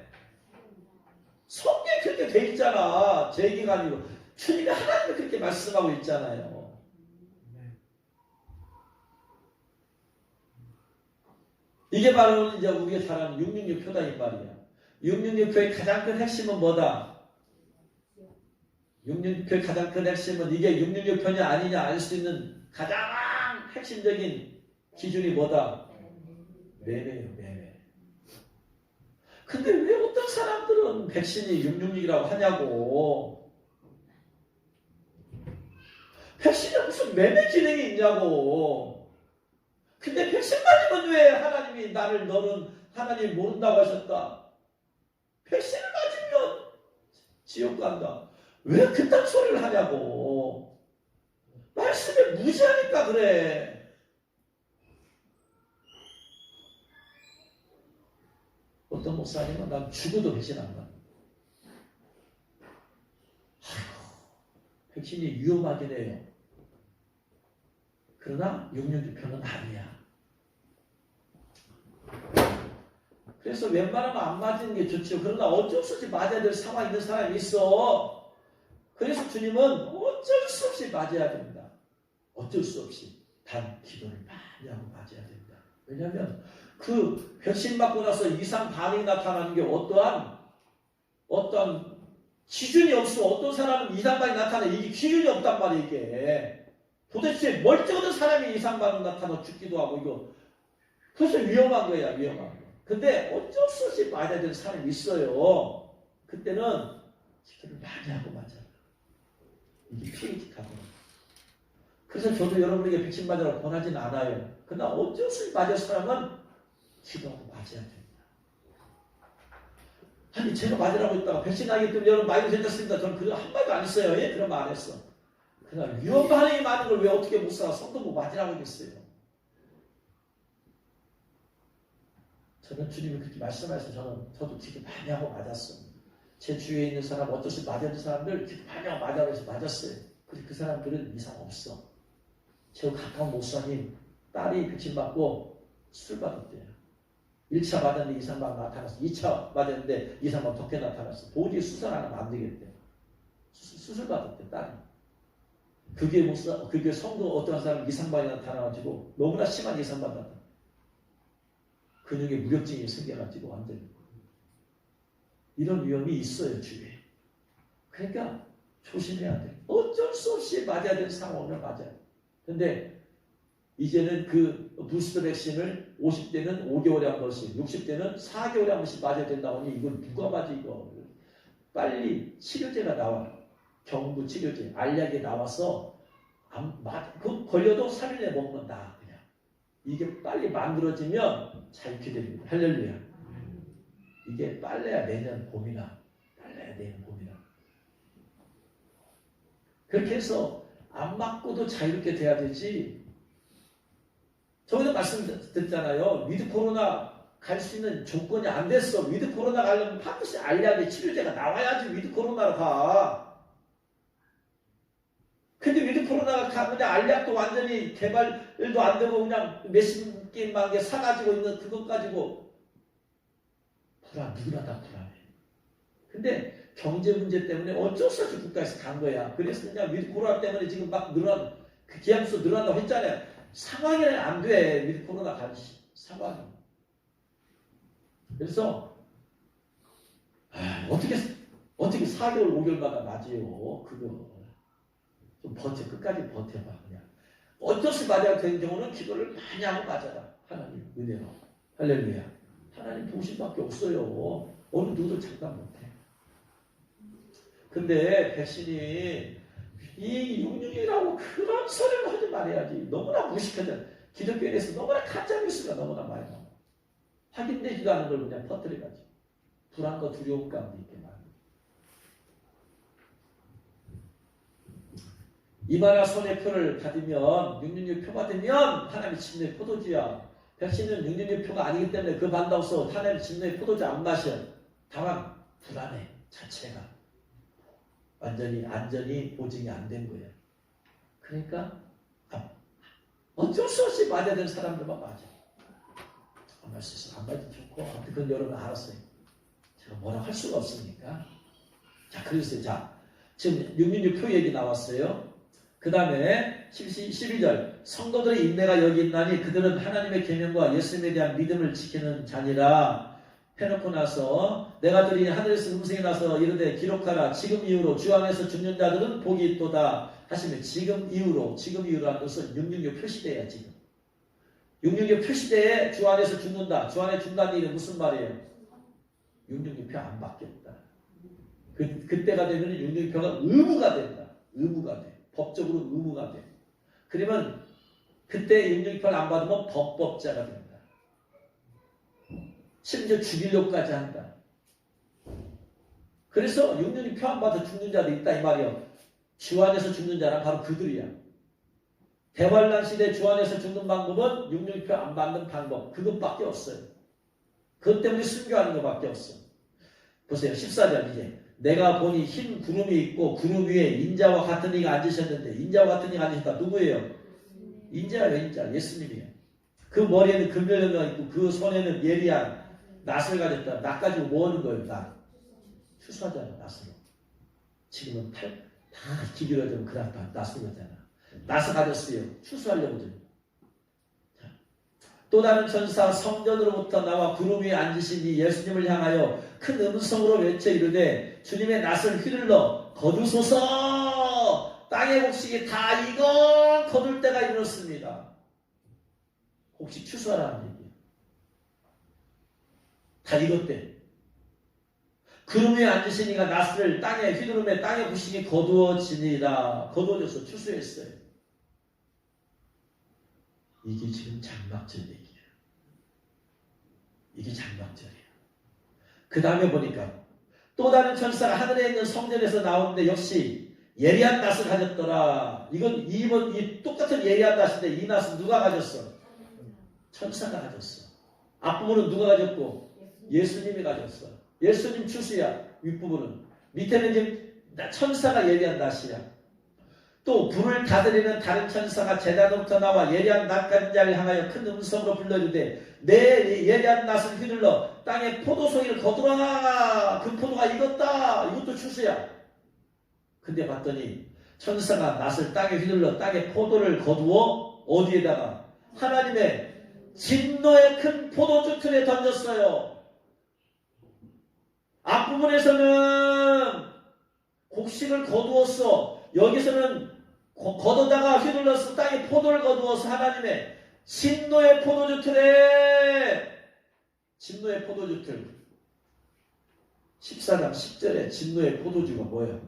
A: 성경에 그렇게 돼 있잖아. 제 얘기가 아니고 주님이 하나님이 그렇게 말씀하고 있잖아요. 이게 바로 이제 우리가 잘 아는 666표다 이 말이야. 666표의 가장 큰 핵심은 뭐다? 666표의 가장 큰 핵심은 이게 666표냐 아니냐 알 수 있는 가장 핵심적인 기준이 뭐다? 매매예요, 매매. 근데 왜 어떤 사람들은 백신이 666이라고 하냐고. 백신에 무슨 매매 기능이 있냐고. 근데 백신 맞으면 왜 하나님이 너는 하나님 모른다고 하셨다. 백신을 맞으면 지옥 간다. 왜 그딴 소리를 하냐고. 말씀에 무시하니까 그래. 어떤 목사님은 난 죽어도 백신 안 가. 백신이 위험하긴 해요. 그러나 666표는 아니야. 그래서 웬만하면 안 맞는 게 좋죠. 그러나 어쩔 수 없이 맞아야 될 상황이 있는 사람이 있어. 그래서 주님은 어쩔 수 없이 맞아야 된다. 어쩔 수 없이 단 기도를 많이 하고 맞아야 된다. 왜냐하면 그 백신 맞고 나서 이상 반응이 나타나는 게 어떠한 기준이 없어. 어떤 사람은 이상 반응이 나타나. 이게 기준이 없단 말이야 이게. 도대체 멀쩡한 사람이 이상 반응 나타나 죽기도 하고 이거 그래서 위험한 거야. 위험한 거. 근데 어쩔 수 없이 맞아야 되는 사람이 있어요. 그때는 기도를 많이 하고 맞아요. 이게 피해직하고. 그래서 저도 여러분에게 백신 맞으라고 권하진 않아요. 그러나 어쩔 수 없이 맞을 사람은 기도하고 맞아야 됩니다. 아니 제가 맞으라고 했다가 백신 하기 때문에 여러분 많이 괜찮습니다. 저는 그거 한마디도 안 했어요. 예? 그런 말 안 했어. 그러나 위험 반응이 많은 걸 왜 어떻게 목사가 성도 못 맞으라고 했겠어요. 저는 주님이 그렇게 말씀하셔서 저도 기도 많이 하고 맞았어. 제 주위에 있는 사람, 어쩔 수 없이 맞은 사람들 기도 많이 하고 맞아라 해서 맞았어요. 그래서 그 사람들은 이상 없어. 제 가까운 목사님 딸이 백신 맞고 수술 받았대요. 1차 맞았는데 이상만 나타났어. 2차 맞았는데 이상만 더 나타났어. 도저히 수술 안 하면 안 되겠대. 수술 받았대 딸이. 그게 성도 어떤 사람 이상반이 나타나가지고 너무나 심한 이상반 나타나. 근육에 무력증이 생겨가지고 완전히. 이런 위험이 있어요 주위에. 그러니까 조심해야 돼. 어쩔 수 없이 맞아야 되는 상황을 맞아요. 근데 이제는 그 부스터 백신을 50대는 5개월에 한 번씩, 60대는 4개월에 한 번씩 맞아야 된다고 하니 이건 누가 맞아 이거. 빨리 치료제가 나와. 경부 치료제, 알약이 나와서 그 걸려도 3일 내에 먹으면 나 그냥. 이게 빨리 만들어지면 자유케 됩니다. 할렐루야. 이게 빨래야 내년 봄이나 빨래야 내년 봄이나. 그렇게 해서 안 맞고도 자유롭게 돼야 되지. 저기도 말씀드렸잖아요. 위드 코로나 갈 수 있는 조건이 안 됐어. 위드 코로나 가려면 반드시 알약의 치료제가 나와야지 위드 코로나로 가. 근데 위드 코로나가 그냥 알약도 완전히 개발도 안 되고 그냥 몇십 개만 개 사가지고 있는 그것 가지고 누구나 다 불안해. 근데 경제 문제 때문에 어쩔 수 없이 국가에서 간 거야. 그래서 그냥 위드 코로나 때문에 지금 막 그 기한수 늘어난다고 했잖아요. 상황에는 안 돼. 위드 코로나 간 상황이. 그래서 어떻게 4개월 5개월마다 맞아요. 그거. 좀 버텨. 끝까지 버텨봐. 그냥. 어쩔 수 맞아야 되는 경우는 기도를 많이 하고 맞아라. 하나님 은혜로. 할렐루야. 하나님 도심밖에 없어요. 어느 누구도 장담 못해. 근데 백신이 이 666이라고 그런 소리를 하지 말아야지. 너무나 무식하잖아. 기독교에서 너무나 가짜뉴스가 너무나 많이 나와. 확인되지도 않은 걸 그냥 퍼뜨려가지고 불안과 두려움 가운데 있게 말이야. 이마나 손에 표를 받으면 666 표 받으면 하나님의 진노의 포도주야. 백신은 666 표가 아니기 때문에 그 반다고서 하나님의 진노의 포도주 안 마셔. 다만 불안해 자체가. 완전히 안전이 보증이 안 된 거예요. 그러니까 어쩔 수 없이 맞아야 되는 사람들만 맞아. 안 맞을 수 있어. 안 맞으면 좋고. 아무튼 그건 여러분 알았어요. 제가 뭐라 할 수가 없으니까. 자, 그랬어요. 자, 지금 666표 얘기 나왔어요. 그 다음에 12절 성도들의 인내가 여기 있나니 그들은 하나님의 계명과 예수님에 대한 믿음을 지키는 자니라. 해놓고 나서 내가 들이 하늘에서 음성이 나서 이르되 기록하라. 지금 이후로 주 안에서 죽는 자들은 복이 있도다 하시면 지금 이후로 한 것은 666 표시대야. 지금 666 표시대에 주 안에서 죽는다. 주 안에 죽는다는 얘기는 무슨 말이에요? 666표 안 바뀌었다. 그때가 되면 666표가 의무가 된다. 의무가 돼. 법적으로 의무가 돼. 그러면 그때 666표를 안 받으면 법법자가 된다. 심지어 죽이려고까지 한다. 그래서 666표 안 받아 죽는 자도 있다 이 말이요. 주 안에서 죽는 자란 바로 그들이야. 대환란 시대 주 안에서 죽는 방법은 666표 안 받는 방법. 그것밖에 없어요. 그것 때문에 순교하는 것밖에 없어. 보세요. 14절 이제. 내가 보니 흰 구름이 있고 구름 위에 인자와 같은 이가 앉으셨는데 인자와 같은 이가 앉으셨다. 누구예요? 인자예요. 인자. 예수님이에요. 그 머리에는 금별령가 있고 그 손에는 예리한 낫을 가졌다. 낫 가지고 뭐 하는 거예요? 낫. 추수하잖아. 낫으로. 지금은 다 기울어지면 그 낫으로 하잖아. 낫을 가졌어요. 추수하려고 좀. 또 다른 천사 성전으로부터 나와 구름 위에 앉으시니 예수님을 향하여 큰 음성으로 외쳐 이르되 주님의 낫을 휘둘러 거두소서. 땅의 곡식이 다 익어 거둘 때가 이르렀습니다. 곡식 추수하라는 얘기예요. 다 익었대. 구름 위에 앉으시니가 낫을 땅에 휘두르며 땅의 곡식이 거두어지니라. 거두어져서 추수했어요. 이게 지금 장막절 얘기예요. 이게 장막절이에요. 그 다음에 보니까 또 다른 천사가 하늘에 있는 성전에서 나오는데 역시 예리한 낫을 가졌더라. 이건 이 똑같은 예리한 낫인데 이 낫은 누가 가졌어? 천사가 가졌어. 앞부분은 누가 가졌고? 예수님이 가졌어. 예수님 추수야. 윗부분은. 밑에는 지금 천사가 예리한 낫이야. 또 불을 닫으려는 다른 천사가 제단으로부터 나와 예리한 낫 가진 자를 향하여 큰 음성으로 불러이르되 내 예리한 낫을 휘둘러 땅에 포도송이를 거두라. 그 포도가 익었다. 이것도 추수야. 근데 봤더니 천사가 낫을 땅에 휘둘러 땅에 포도를 거두어 어디에다가? 하나님의 진노의 큰 포도주 틀에 던졌어요. 앞부분에서는 곡식을 거두었어. 여기서는 걷어다가 휘둘러서 땅에 포도를 거두어서 하나님의 진노의 포도주 틀에. 진노의 포도주 틀. 14장 10절에 진노의 포도주가 뭐예요?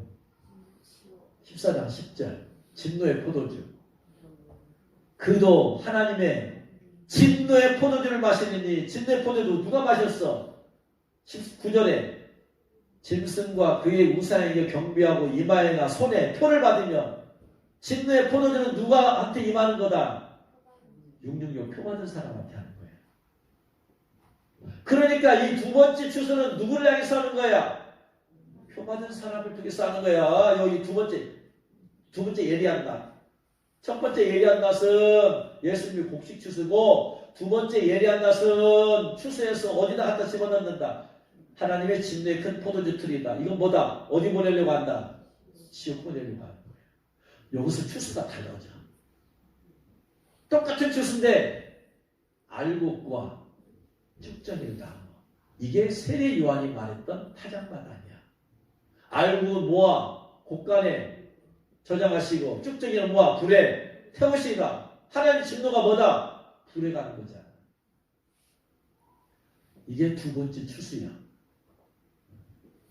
A: 14장 10절 진노의 포도주. 그도 하나님의 진노의 포도주를 마시느니. 진노의 포도주 누가 마셨어? 19절에 짐승과 그의 우상에게 경배하고 이마에나 손에 표를 받으며. 진노의 포도주는 누가한테 임하는 거다? 666 표 받은 사람한테 하는 거예요. 그러니까 이 두 번째 추수는 누구를 향해서 하는 거야? 표 받은 사람을 통해서 하는 거야. 여기 두 번째 예리한 낫. 첫 번째 예리한 낫은 예수님이 곡식 추수고 두 번째 예리한 낫은 추수해서 어디다 갖다 집어넣는다? 하나님의 진노의 큰 포도주 틀이다. 이건 뭐다? 어디 보내려고 한다? 지옥 보내려고 한다. 여기서 추수가 달라져. 똑같은 추수인데 알곡과 쭉정이를 다. 이게 세례 요한이 말했던 타작마다 아니야. 알곡은 모아 곡간에 저장하시고 쭉정이는 모아 불에 태우시라. 하나님 진노가 뭐다? 불에 가는 거잖아. 이게 두 번째 추수야.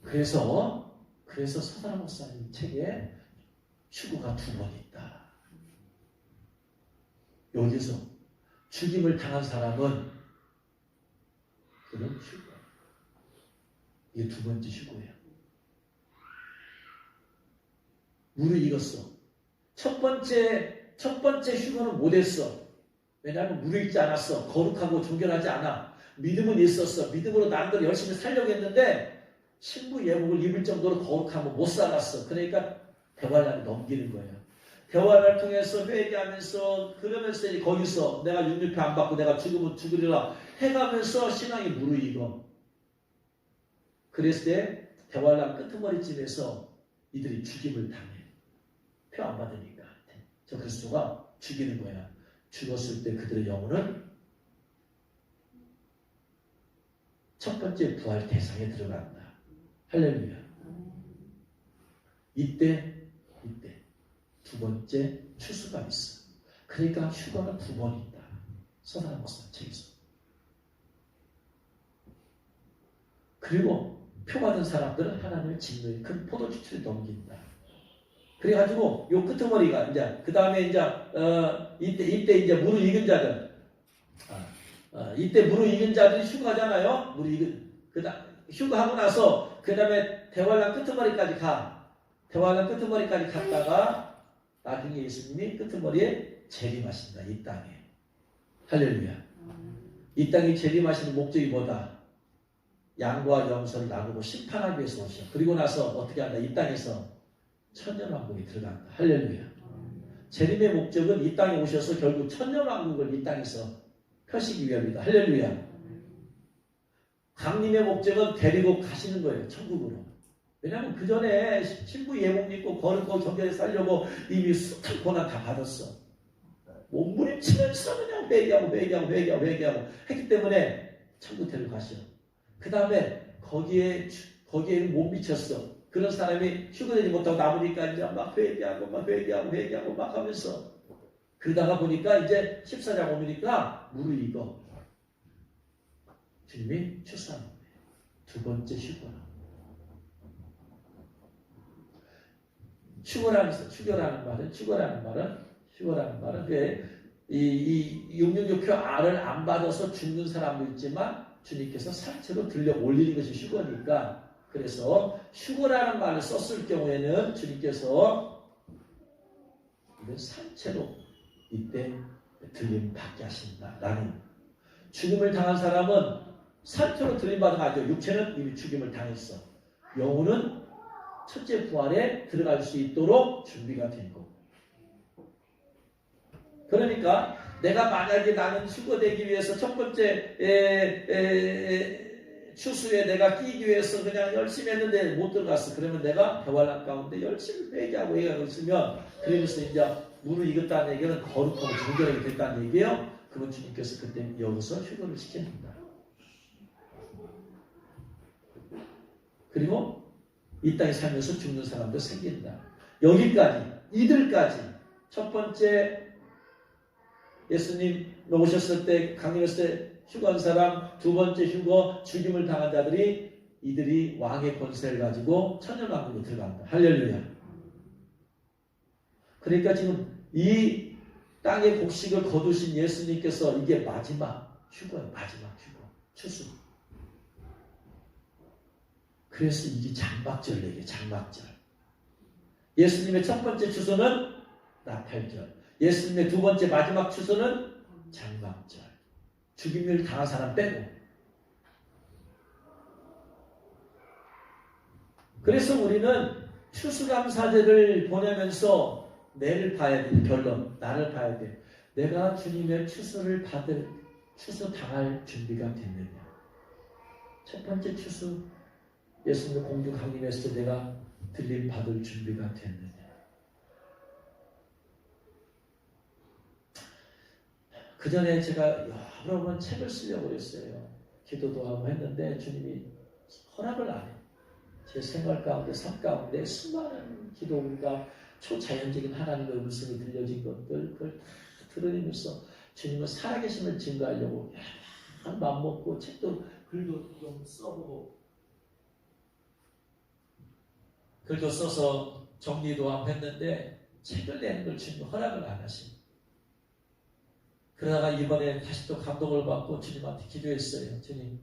A: 그래서 서다라 목사님 책에 추구가 두 번 있다. 여기서 죽임을 당한 사람은 그런 추구. 이게 두 번째 추구예요. 물을 익었어. 첫 번째 휴거는 못했어. 왜냐하면 물을 익지 않았어. 거룩하고 존경하지 않아. 믿음은 있었어. 믿음으로 나름대로 열심히 살려고 했는데 신부 예복을 입을 정도로 거룩하면 못 살았어. 그러니까 대화를 넘기는 거예요. 대화를 통해서 회개하면서 그러면서 거기서 내가 666표 안 받고 내가 죽으면 죽으리라 해가면서 신앙이 무르익어. 그랬을 때 대환란 끄트머리쯤에서 이들이 죽임을 당해. 표 안 받으니까. 저 그리스도가 죽이는 거야. 죽었을 때 그들의 영혼은 첫 번째 부활 대상에 들어간다. 할렐루야. 이때 두 번째 추수가 있어. 그러니까 휴가는 두 번 있다. 서다란 목사 책에서. 그리고 표 받은 사람들은 하나님의 진노의 큰 포도주처럼 넘긴다. 그래가지고 요 끄트머리가 이제 그 다음에 이때 이제 무르익은 자들, 이때 무르익은 자들이 휴가잖아요. 휴가하고 나서 그 다음에 대환란 끄트머리까지 가. 대환란 끄트머리까지 갔다가 나중에 예수님이 끄트머리에 재림하신다. 이 땅에. 할렐루야. 이 땅에 재림하시는 목적이 뭐다? 양과 염소를 나누고 심판하기 위해서 오셔. 그리고 나서 어떻게 한다? 이 땅에서 천년왕국에 들어간다. 할렐루야. 재림의 목적은 이 땅에 오셔서 결국 천년왕국을 이 땅에서 펴시기 위함이다. 할렐루야. 강림의 목적은 데리고 가시는 거예요. 천국으로. 왜냐하면 그 전에 신부 예복 입고 거룩하고 경계에 살려고 이미 숱한 고난 다 받았어. 몸부림치면서 그냥 회개하고 했기 때문에 천국 데려가시오. 그 다음에 거기에는 못 미쳤어. 그런 사람이 휴가되지 못하고 남으니까 이제 막 회개하고 막 하면서 그러다가 보니까 이제 14장 오니까 무르익어. 주님이 추수하는 거예요. 두 번째 휴거라는 말은 이 666표 R을 안 받아서 죽는 사람도 있지만 주님께서 산채로 들려 올리는 것이 휴거니까 그래서 휴거라는 말을 썼을 경우에는 주님께서 산채로 이때 들림 받게 하신다라는 죽임을 당한 사람은 산채로 들림 받으면 안 돼요. 육체는 이미 죽임을 당했어. 영혼은 첫째 부활에 들어갈 수 있도록 준비가 된 거고. 그러니까 내가 만약에 나는 휴거되기 위해서 첫 번째 추수에 내가 끼기 위해서 그냥 열심히 했는데 못 들어갔어. 그러면 내가 대환란 가운데 열심히 회개하고 있으면 그러면서 이제 무르익었다는 얘기는 거룩하고 정결하게 됐다는 얘기예요. 그건 주님께서 그때 여기서 휴거를 시켜준다. 그리고 이 땅에 살면서 죽는 사람도 생긴다. 여기까지 이들까지 첫 번째 예수님 오셨을 때 강림했을 때 휴거한 사람, 두 번째 휴거 죽임을 당한 자들이 이들이 왕의 권세를 가지고 천년왕국으로 들어간다. 할렐루야. 그러니까 지금 이 땅의 곡식을 거두신 예수님께서 이게 마지막 휴거예요. 마지막 휴거. 추수. 그래서 이게 장막절 얘기예요. 장막절. 예수님의 첫 번째 추수는 나팔절. 예수님의 두 번째 마지막 추수는 장막절. 죽임을 당한 사람 빼고. 그래서 우리는 추수감사절을 보내면서 내를 봐야 돼. 결론. 나를 봐야 돼. 내가 주님의 추수 당할 준비가 됐느냐. 첫 번째 추수 예수님의 공중 강림했을 때 내가 들림 받을 준비가 됐느냐. 그 전에 제가 여러 번 책을 쓰려고 했어요. 기도도 하고 했는데 주님이 허락을 안 해요. 제 생활 가운데, 삶 가운데 수많은 기도가 초자연적인 하나님의 음성이 들려진 것들, 그걸 다 들으면서 주님은 살아계심을 증거하려고 한 마음 먹고 책도 글도 좀 써보고 글도 써서 정리도 하고 했는데 책을 내는 걸 주님 허락을 안 하십니다. 그러다가 이번에 다시 또 감동을 받고 주님한테 기도했어요. 주님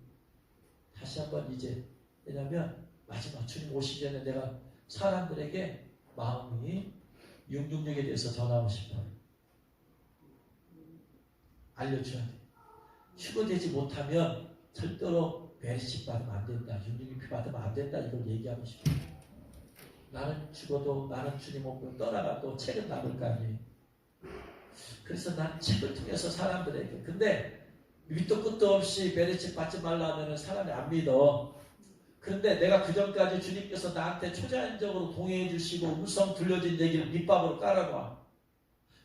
A: 다시 한번 이제 왜냐하면 마지막 주님 오시기 전에 내가 사람들에게 마음이 666에 대해서 전하고 싶어요. 알려줘야 돼. 휴거되지 못하면 절대로 베리식 받으면 안 된다. 666표 받으면 안 된다. 이걸 얘기하고 싶어요. 나는 죽어도 나는 주님 없고 떠나가도 책은 남을 거 아니에요. 그래서 난 책을 통해서 사람들에게 근데 밑도 끝도 없이 베리식 받지 말라 하면 사람이 안 믿어. 그런데 내가 그 전까지 주님께서 나한테 초자연적으로 동행해 주시고 음성 들려진 얘기를 밑밥으로 깔아봐.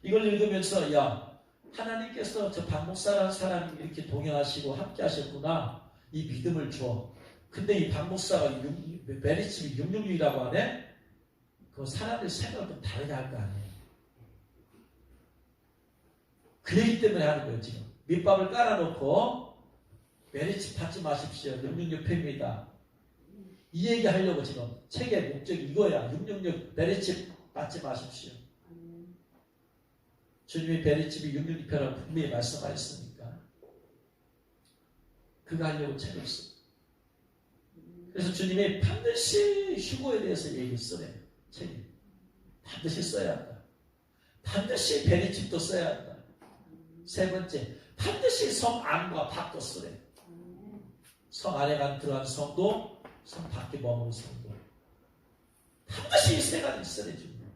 A: 이걸 읽으면서 야, 하나님께서 저 박 목사라는 사람이 이렇게 동행하시고 함께 하셨구나. 이 믿음을 줘. 근데 이 박 목사가 메리칩이 666이라고 하네? 그 사람들 생각을 좀 다르게 할 거 아니에요. 그러기 때문에 하는 거예요, 지금. 밑밥을 깔아놓고 메리칩 받지 마십시오. 666회입니다. 이 얘기 하려고 지금 책의 목적이 이거야. 666 베리칩 받지 마십시오. 주님이 베리칩이 666표라고 분명히 말씀하셨으니까 그거 하려고 책을 써. 그래서 주님이 반드시 휴고에 대해서 얘기 쓰래요. 책이. 반드시 써야 한다. 반드시 베리칩도 써야 한다. 세 번째, 반드시 성 안과 밖도 쓰래요. 성 안에 들어간 성도, 성 밖에 머무는 성도. 반드시 이 세 가지 써야 줍니다.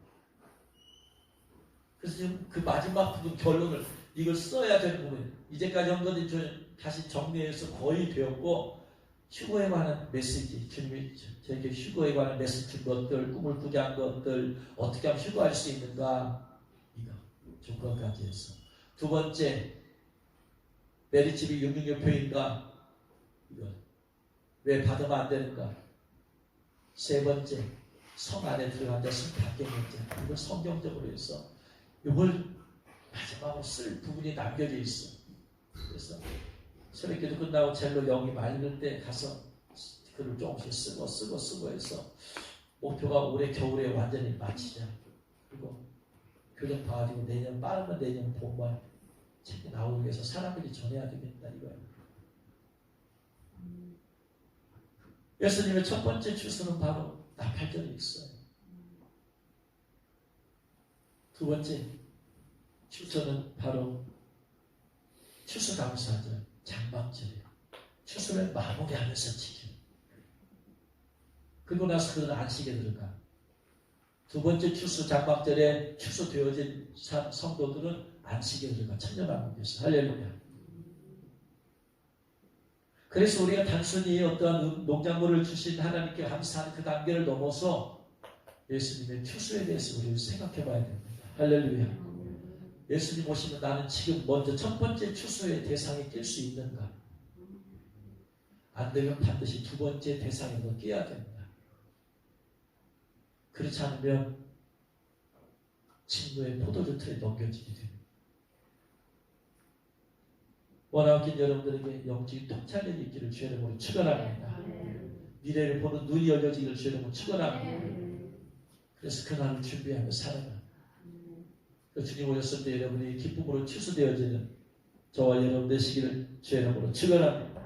A: 그래서 지금 그 마지막 부분 결론을 이걸 써야 되는 부분. 이제까지 한 것은 다시 정리해서 거의 되었고, 휴거에 관한 메시지, 주님이 저에게 휴거에 관한 메시지 준 것들, 꿈을 꾸게 한 것들, 어떻게 하면 휴거할 수 있는가, 이거 조건까지 해서. 두 번째, 메리칩이 666표인가, 이거 왜 받으면 안 되는가. 세 번째, 성 안에 들어간 자, 성 밖에 있는 자. 이걸 성경적으로 해서 이걸 마지막으로 쓸 부분이 남겨져 있어. 그래서 새벽기도 끝나고 젤로 영이 맑을 때 가서 글을 조금씩 쓰고 해서 목표가 올해 겨울에 완전히 마치자. 그리고 교정 봐가지고 내년 빠르면 내년 봄만 책이 나오기 위해서 사람들이 전해야 되겠다 이거야. 예수님의 첫 번째 추수는 바로 나팔절이 있어요. 두 번째 추수는 바로 추수감사절, 장막절이에요. 추수를 마무리하면서 지키는. 그리고 나서 그는 안식에 들어가. 두 번째 추수 장막절에 추수되어진 성도들은 안식에 들어가. 천년왕국에서. 할렐루야. 그래서 우리가 단순히 어떠한 농작물을 주신 하나님께 감사하는 그 단계를 넘어서 예수님의 추수에 대해서 우리를 생각해 봐야 됩니다. 할렐루야. 예수님 오시면 나는 지금 먼저 첫 번째 추수의 대상에 낄 수 있는가? 안 되면 반드시 두 번째 대상에도 끼어야 됩니다. 그렇지 않으면 진노의 포도주 틀에 넘겨지게 됩니다. 원하옵긴 여러분들에게 영적인 통찰력이 있기를 주의 이름으로 축원합니다. 미래를 보는 눈이 열려지기를 주의 이름으로 축원합니다. 그래서 그날을 준비하며 살아가. 주님 오셨을 때 여러분이 기쁨으로 추수되어지는 저와 여러분 되시기를 주의 이름으로 축원합니다.